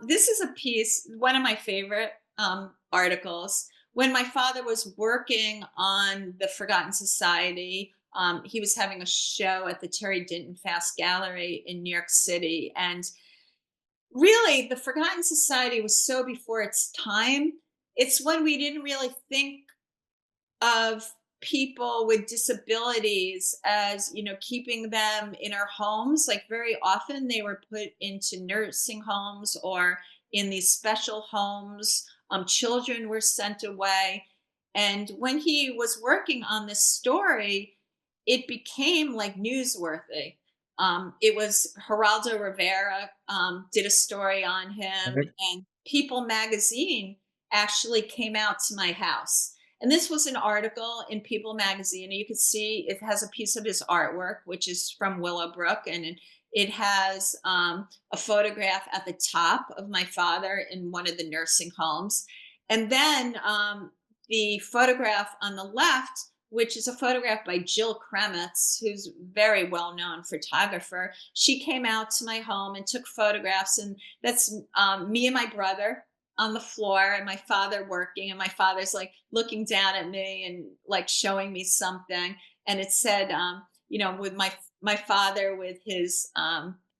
This is a piece, one of my favorite articles. When my father was working on the Forgotten Society, he was having a show at the Terry Dinton Fast Gallery in New York City. And really, the Forgotten Society was so before its time. It's when we didn't really think of people with disabilities as, keeping them in our homes. Like, very often they were put into nursing homes or in these special homes. Children were sent away. And when he was working on this story, it became like newsworthy. It was Geraldo Rivera did a story on him, Right. and People magazine actually came out to my house, and this was an article in People magazine. You could see it has a piece of his artwork, which is from Willowbrook, and it has a photograph at the top of my father in one of the nursing homes. And then the photograph on the left, which is a photograph by Jill Kremetz, who's a very well known photographer. She came out to my home and took photographs. And that's me and my brother on the floor, and my father working, and my father's like looking down at me and like showing me something. And it said, with my father with his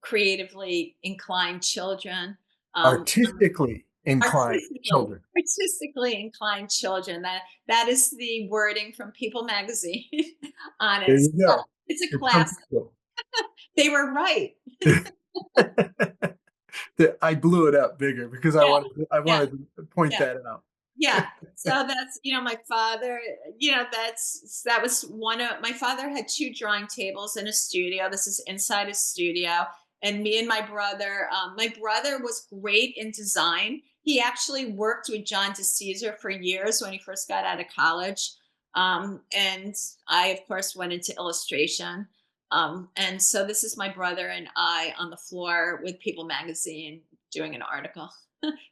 creatively inclined children, um, Artistically inclined children. artistically inclined children. That is the wording from People magazine on There it. So you go. it's a It's classic. comfortable. They were right. I blew it up bigger because Yeah, I yeah, wanted to point yeah. that out. Yeah. So that's, my father, that was one of my father had two drawing tables in a studio. This is inside his studio. And me and my brother was great in design. He actually worked with John DeCesar for years when he first got out of college. And I, of course, went into illustration. And so this is my brother and I on the floor with People magazine doing an article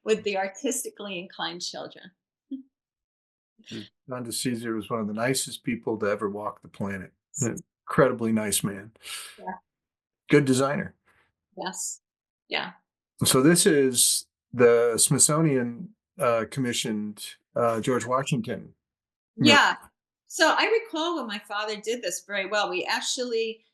with the artistically inclined children. John DeCesar was one of the nicest people to ever walk the planet. An incredibly nice man. Yeah. Good designer. Yes. Yeah. So this is the Smithsonian commissioned George Washington mural. Yeah. So I recall when my father did this very well. We actually,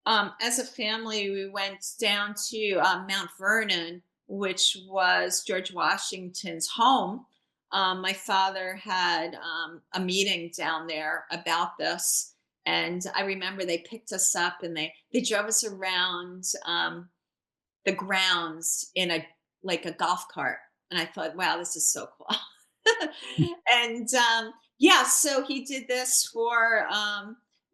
as a family, we went down to Mount Vernon, which was George Washington's home. My father had a meeting down there about this, and I remember they picked us up and they drove us around the grounds in a golf cart, and I thought, wow, this is so cool. And yeah, so he did this for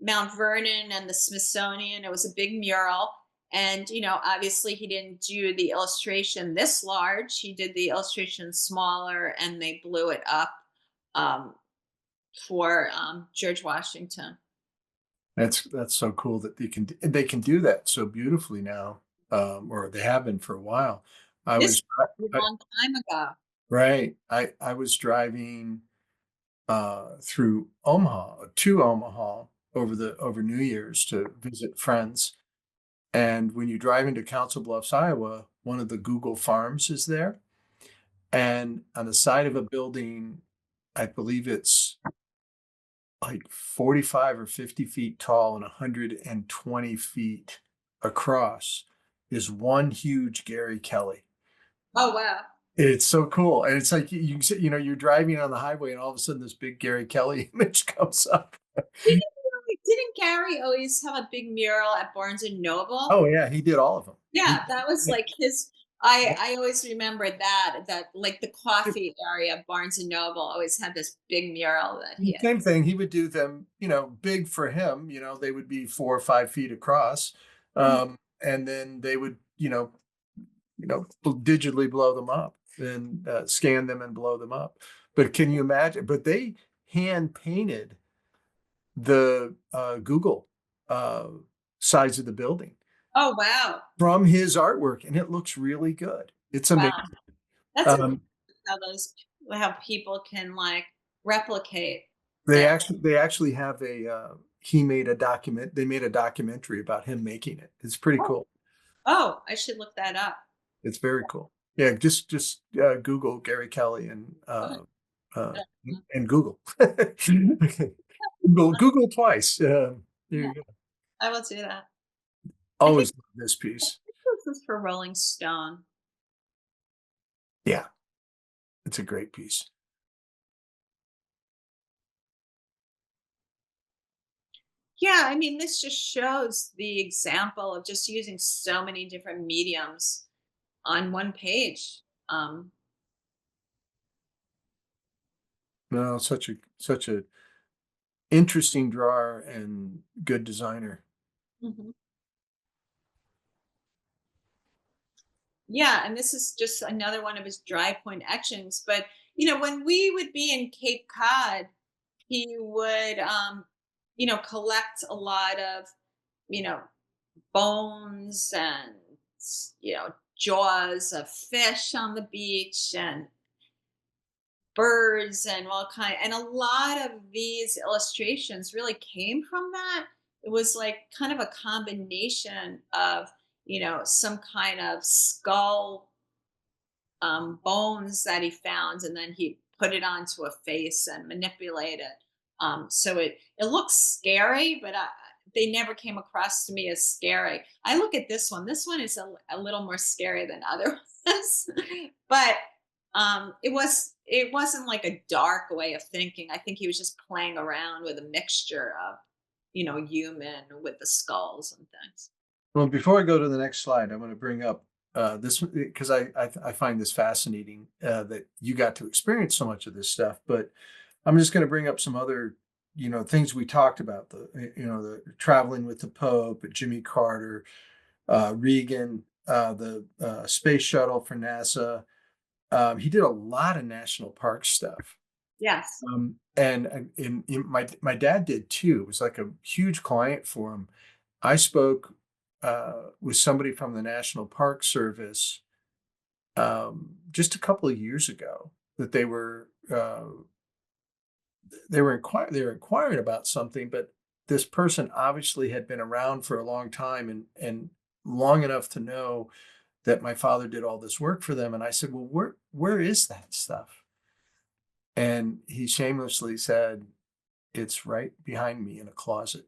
Mount Vernon and the Smithsonian. It was a big mural. And, obviously he didn't do the illustration this large. He did the illustration smaller, and they blew it up um, for George Washington. That's so cool that they can do that so beautifully now, or they have been for a while. I This was was a I, long time ago. right. I was driving through Omaha to Omaha over New Year's to visit friends. And when you drive into Council Bluffs, Iowa, one of the Google farms is there. And on the side of a building, I believe it's like 45 or 50 feet tall and 120 feet across, is one huge Gary Kelly. Oh, wow. It's so cool. And it's like you're driving on the highway and all of a sudden this big Gary Kelly image comes up. Didn't Gary always have a big mural at Barnes and Noble? Oh yeah, he did all of them. Yeah, that was like his. I always remember that like the coffee area of Barnes and Noble always had this big mural that he had. Same thing. He would do them, big for him. They would be 4 or 5 feet across, Mhm. and then they would, digitally blow them up and scan them and blow them up. But can you imagine? But they hand painted the Google uh, sides of the building Oh, wow. from his artwork, and it looks really good. It's Wow. amazing. That's amazing Um, how people can like replicate they their. actually they actually have a they made a documentary about him making it. It's pretty Oh, cool. oh, I should look that up. It's very cool. Yeah, just Google Gary Kelly Uh, uh, uh, and Google. Google twice. There yeah, you go. I will do that. I think Always love this piece. this is for Rolling Stone. Yeah, it's a great piece. Yeah, I mean, this just shows the example of just using so many different mediums on one page. Um, No, such a interesting drawer and good designer. mhm. Yeah, and this is just another one of his dry point etchings. But when we would be in Cape Cod, he would, collect a lot of, you know, bones and jaws of fish on the beach and birds and all kind. And a lot of these illustrations really came from that. It was like kind of a combination of some kind of skull, bones that he found, and then he put it onto a face and manipulate it. So it looks scary, but they never came across to me as scary. I look at this one. This one is a little more scary than other ones, but it wasn't like a dark way of thinking. I think he was just playing around with a mixture of human with the skulls and things. Well, before I go to the next slide, I'm going to bring up this because I find this fascinating that you got to experience so much of this stuff. But I'm just going to bring up some other things we talked about the traveling with the Pope, Jimmy Carter, Reagan, the space shuttle for NASA. He did a lot of national park stuff. Yes. My dad did too. It was like a huge client for him. I spoke with somebody from the National Park Service just a couple of years ago that they were inquiring about something, but this person obviously had been around for a long time and long enough to know that my father did all this work for them. And I said, "Well, where is that stuff?" And he shamelessly said, "It's right behind me in a closet."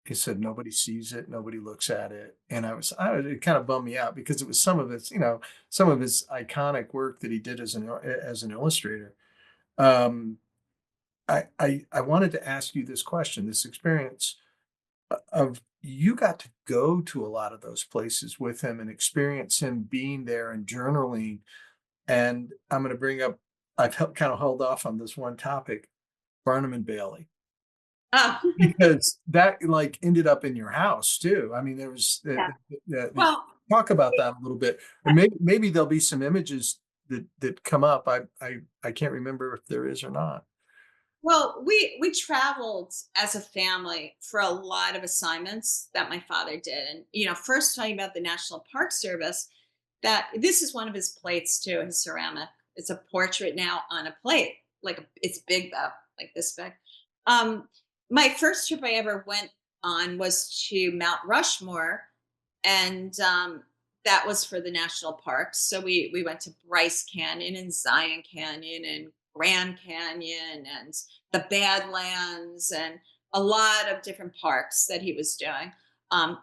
He said, "Nobody sees it, nobody looks at it." And it kind of bummed me out because it was some of his iconic work that he did as an illustrator. Um, I wanted to ask you this question, this experience of you got to go to a lot of those places with him and experience him being there and journaling. And I'm going to bring up, kind of held off on this one topic, Barnum and Bailey. Oh, Because that, like, ended up in your house too. I mean, there was yeah. the Well, talk about that a little bit, or maybe there'll be some images that come up. I can't remember if there is or not. we traveled as a family for a lot of assignments that my father did, and first talking about the National Park Service, that this is one of his plates too, his ceramic. It's a portrait now on a plate, like it's big though, like this big. Um, my first trip I ever went on was to Mount Rushmore, and that was for the national parks. So we went to Bryce Canyon and Zion Canyon and Grand Canyon and the Badlands and a lot of different parks that he was doing,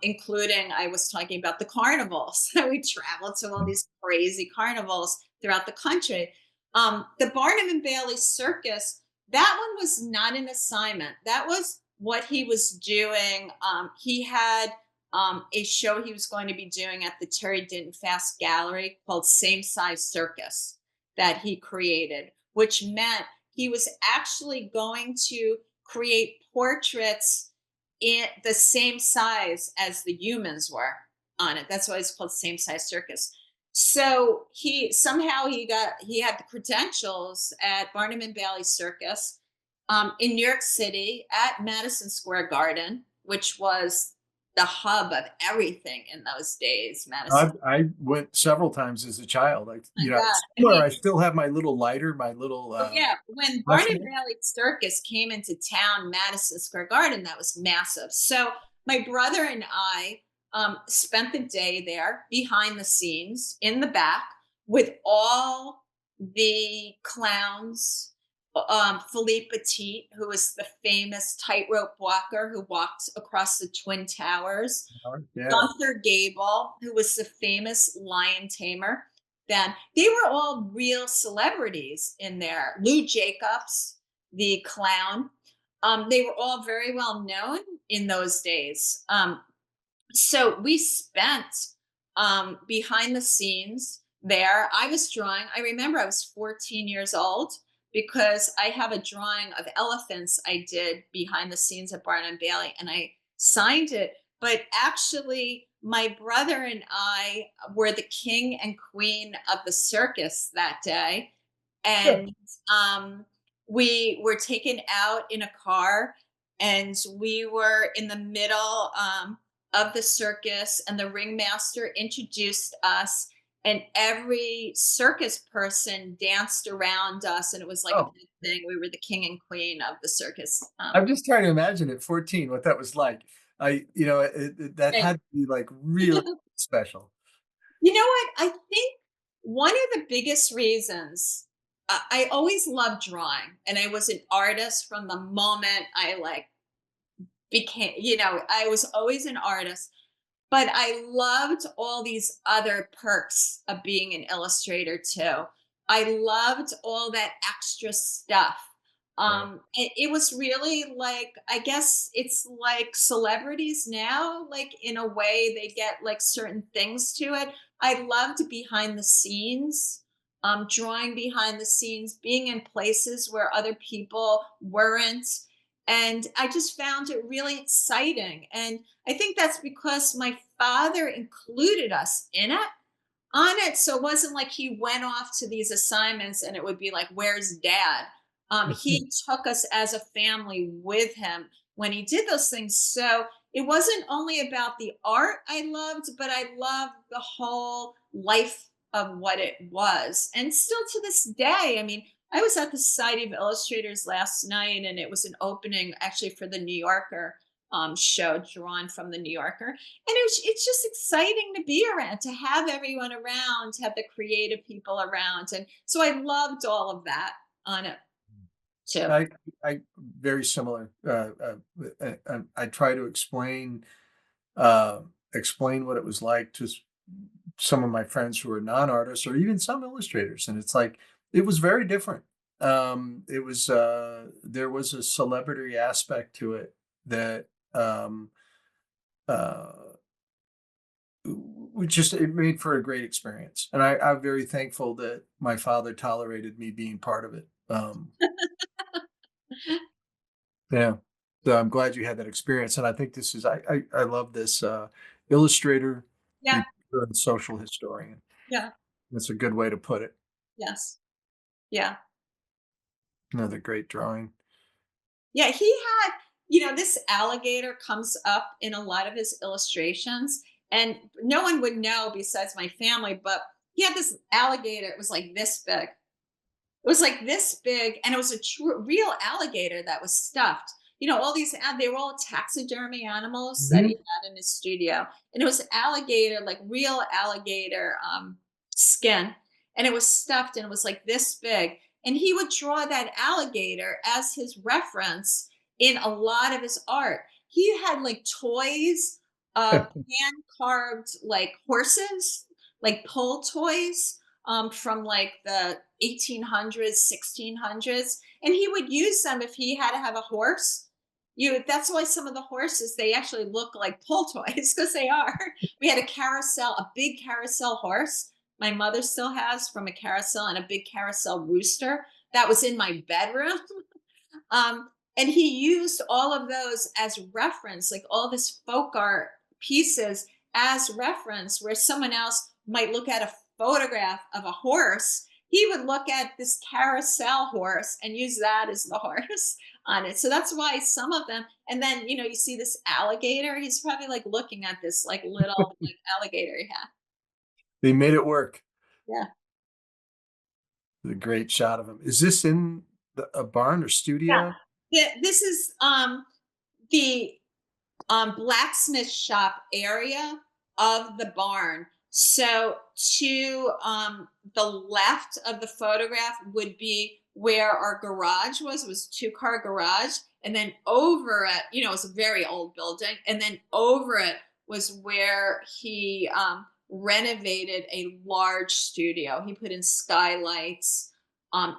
including I was talking about the carnivals. We traveled to all these crazy carnivals throughout the country. The Barnum and Bailey Circus, that one was not an assignment. That was what he was doing. He had a show he was going to be doing at the Terry Denton Fast Gallery called Same Size Circus that he created, which meant he was actually going to create portraits in the same size as the humans were on it. That's why it's called Same Size Circus. So he had the credentials at Barnum and Bailey Circus in New York City at Madison Square Garden, which was the hub of everything in those days, Madison. I went several times as a child. My God. I Somewhere mean, I still have my little lighter, my little, oh yeah, when Barnum flashlight. Valley Circus came into town, Madison Square Garden, that was massive. So my brother and I spent the day there behind the scenes in the back with all the clowns. Philippe Petit, who was the famous tightrope walker who walked across the Twin Towers. Yeah. Gunther Gable, who was the famous lion tamer. Then they were all real celebrities in there. Lou Jacobs, the clown. They were all very well known in those days. So we spent behind the scenes there. I was drawing. I remember I was 14 years old because I have a drawing of elephants I did behind the scenes at Barnum Bailey, and I signed it. But actually, my brother and I were the king and queen of the circus that day, and um, we were taken out in a car, and we were in the middle. Of the circus, and the ringmaster introduced us, and every circus person danced around us, and it was like a Oh, big thing. We were the king and queen of the circus. I'm just trying to imagine at 14 what that was like. That And had to be, like, really special. you know what? I think one of the biggest reasons I always loved drawing, and I was an artist from the moment I like became, I was always an artist. But I loved all these other perks of being an illustrator too. I loved all that extra stuff. Yeah. It was really like, I guess it's like celebrities now, like in a way they get like certain things to it. I loved behind the scenes, drawing behind the scenes, being in places where other people weren't. And I just found it really exciting. And I think that's because my father included us in it on it. So it wasn't like he went off to these assignments and it would be like, where's dad? He took us as a family with him when he did those things. So it wasn't only about the art I loved, but I loved the whole life of what it was. And still to this day, I mean, I was at the Society of Illustrators last night, and it was an opening actually for the New Yorker show drawn from the New Yorker. And it's just exciting to be around, to have everyone around, to have the creative people around. And so I loved all of that on it too. I I very similar. I try to uh, explain what it was like to some of my friends who are non-artists or even some illustrators, and it's like it was very different. There was a celebrity aspect to it that uh, it made for a great experience, and I'm very thankful that my father tolerated me being part of it. Yeah. So I'm glad you had that experience, and I think this is I love this, illustrator, Yeah, reporter, and social historian. yeah, That's a good way to put it. yes, yeah. Another great drawing. Yeah, he had, this alligator comes up in a lot of his illustrations, and no one would know besides my family, but he had this alligator. It was like this big. It was like this big, and it was a true, real alligator that was stuffed. All these, they were all taxidermy animals that he Mhm. had in his studio. And it was alligator, like real alligator skin. And it was stuffed and it was like this big. And he would draw that alligator as his reference in a lot of his art. He had like toys of hand carved like horses, like pull toys from like the 1800s, 1600s, and he would use them if he had to have a horse. That's why some of the horses they actually look like pull toys because they are. We had a carousel, a big carousel horse. My mother still has from a carousel, and a big carousel rooster that was in my bedroom. And he used all of those as reference, like all this folk art pieces as reference, where someone else might look at a photograph of a horse. He would look at this carousel horse and use that as the horse. on it. So that's why some of them, and then, you see this alligator, he's probably like looking at this like little like alligator he had. They made it work. Yeah. The great shot of him. Is this in a barn or Yeah. studio? Yeah. This is the blacksmith shop area of the barn. So to the left of the photograph would be where our garage was. It was a two-car garage. And then over it, it was a very old building. And then over it was where he renovated a large studio. He put in skylights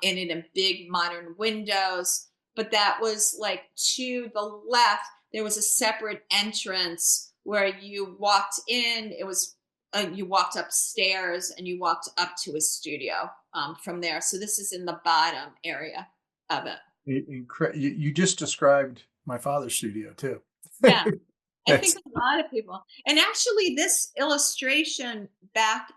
in it and big modern windows. But that was like to the left there was a separate entrance where you walked in. It was you walked upstairs and you walked up to his studio from there. So this is in the bottom area of it. You just described my father's studio too. Yeah, I think That's a lot of people. And actually, this illustration back,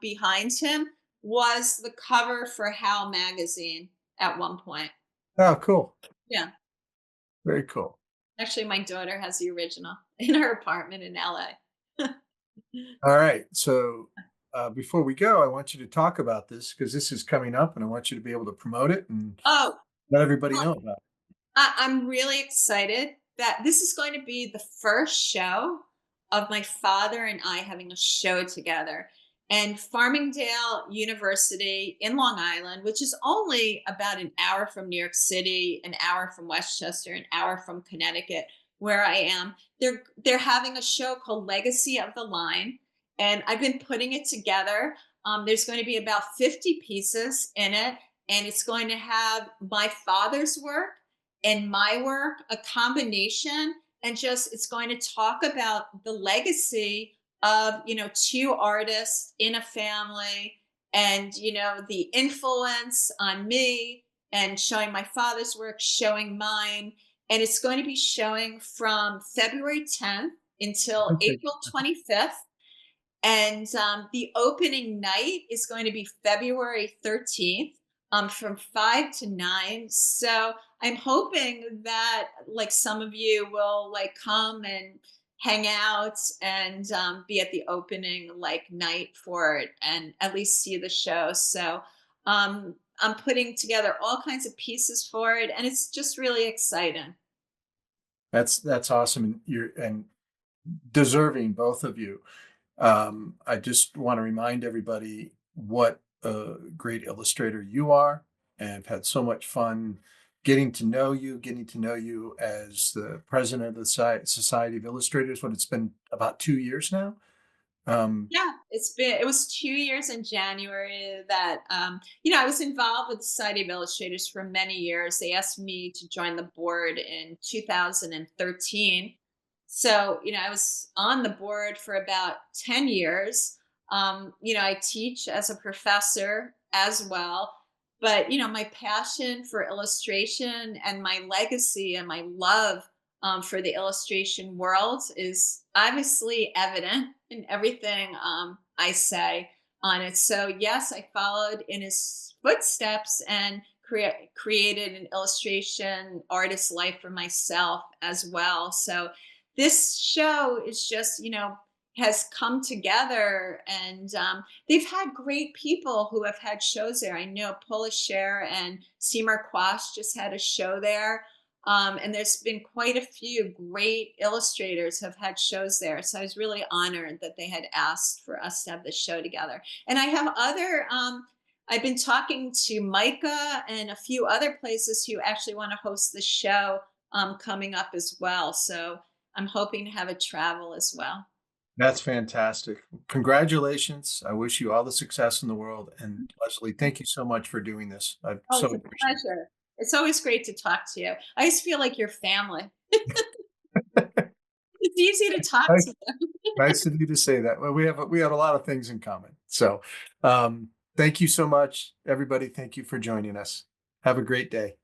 behind him was the cover for How magazine at one point. oh, cool. Yeah, Very cool. actually, my daughter has the original in her apartment in LA. All right. So before we go, I want you to talk about this because this is coming up, and I want you to be able to promote it and Oh, let everybody know about it. I'm really excited that this is going to be the first show of my father and I having a show together. And Farmingdale University in Long Island, which is only about an hour from New York City, an hour from Westchester, an hour from Connecticut, where I am, they're having a show called Legacy of the Line, and I've been putting it together. There's going to be about 50 pieces in it, and it's going to have my father's work and my work, a combination, and just it's going to talk about the legacy of two artists in a family, and the influence on me, and showing my father's work, showing mine, and it's going to be showing from February 10th until Okay. April 25th. And the opening night is going to be February 13th from 5 to 9. So I'm hoping that like some of you will like come and hang out and be at the opening like night for it and at least see the show. So I'm putting together all kinds of pieces for it, and it's just really exciting. That's awesome. And you're and deserving, both of you. I just want to remind everybody what a great illustrator you are, and I've had so much fun getting to know you as the president of the Society of Illustrators. What it's been about 2 years now. Um, Yeah, it was 2 years in January that, I was involved with the Society of Illustrators for many years. They asked me to join the board in 2013. So, I was on the board for about 10 years. I teach as a professor as well. But, my passion for illustration and my legacy and my love for the illustration world is obviously evident in everything I say on it. So, yes, I followed in his footsteps and created an illustration artist life for myself as well. So, this show is just, has come together, and they've had great people who have had shows there. I know Paula Scher and Seymour Quash just had a show there. And there's been quite a few great illustrators have had shows there. So I was really honored that they had asked for us to have this show together. And I have I've been talking to Micah and a few other places who actually want to host the show coming up as well. So I'm hoping to have it travel as well. that's fantastic. Congratulations. I wish you all the success in the world. And Leslie, thank you so much for doing this. I Oh, so it's a appreciate pleasure. It's always great to talk to you. I just feel like your family. it. It's easy to talk Nice, to. nice of you to say that. Well, we have a lot of things in common. So thank you so much, everybody. Thank you for joining us. Have a great day.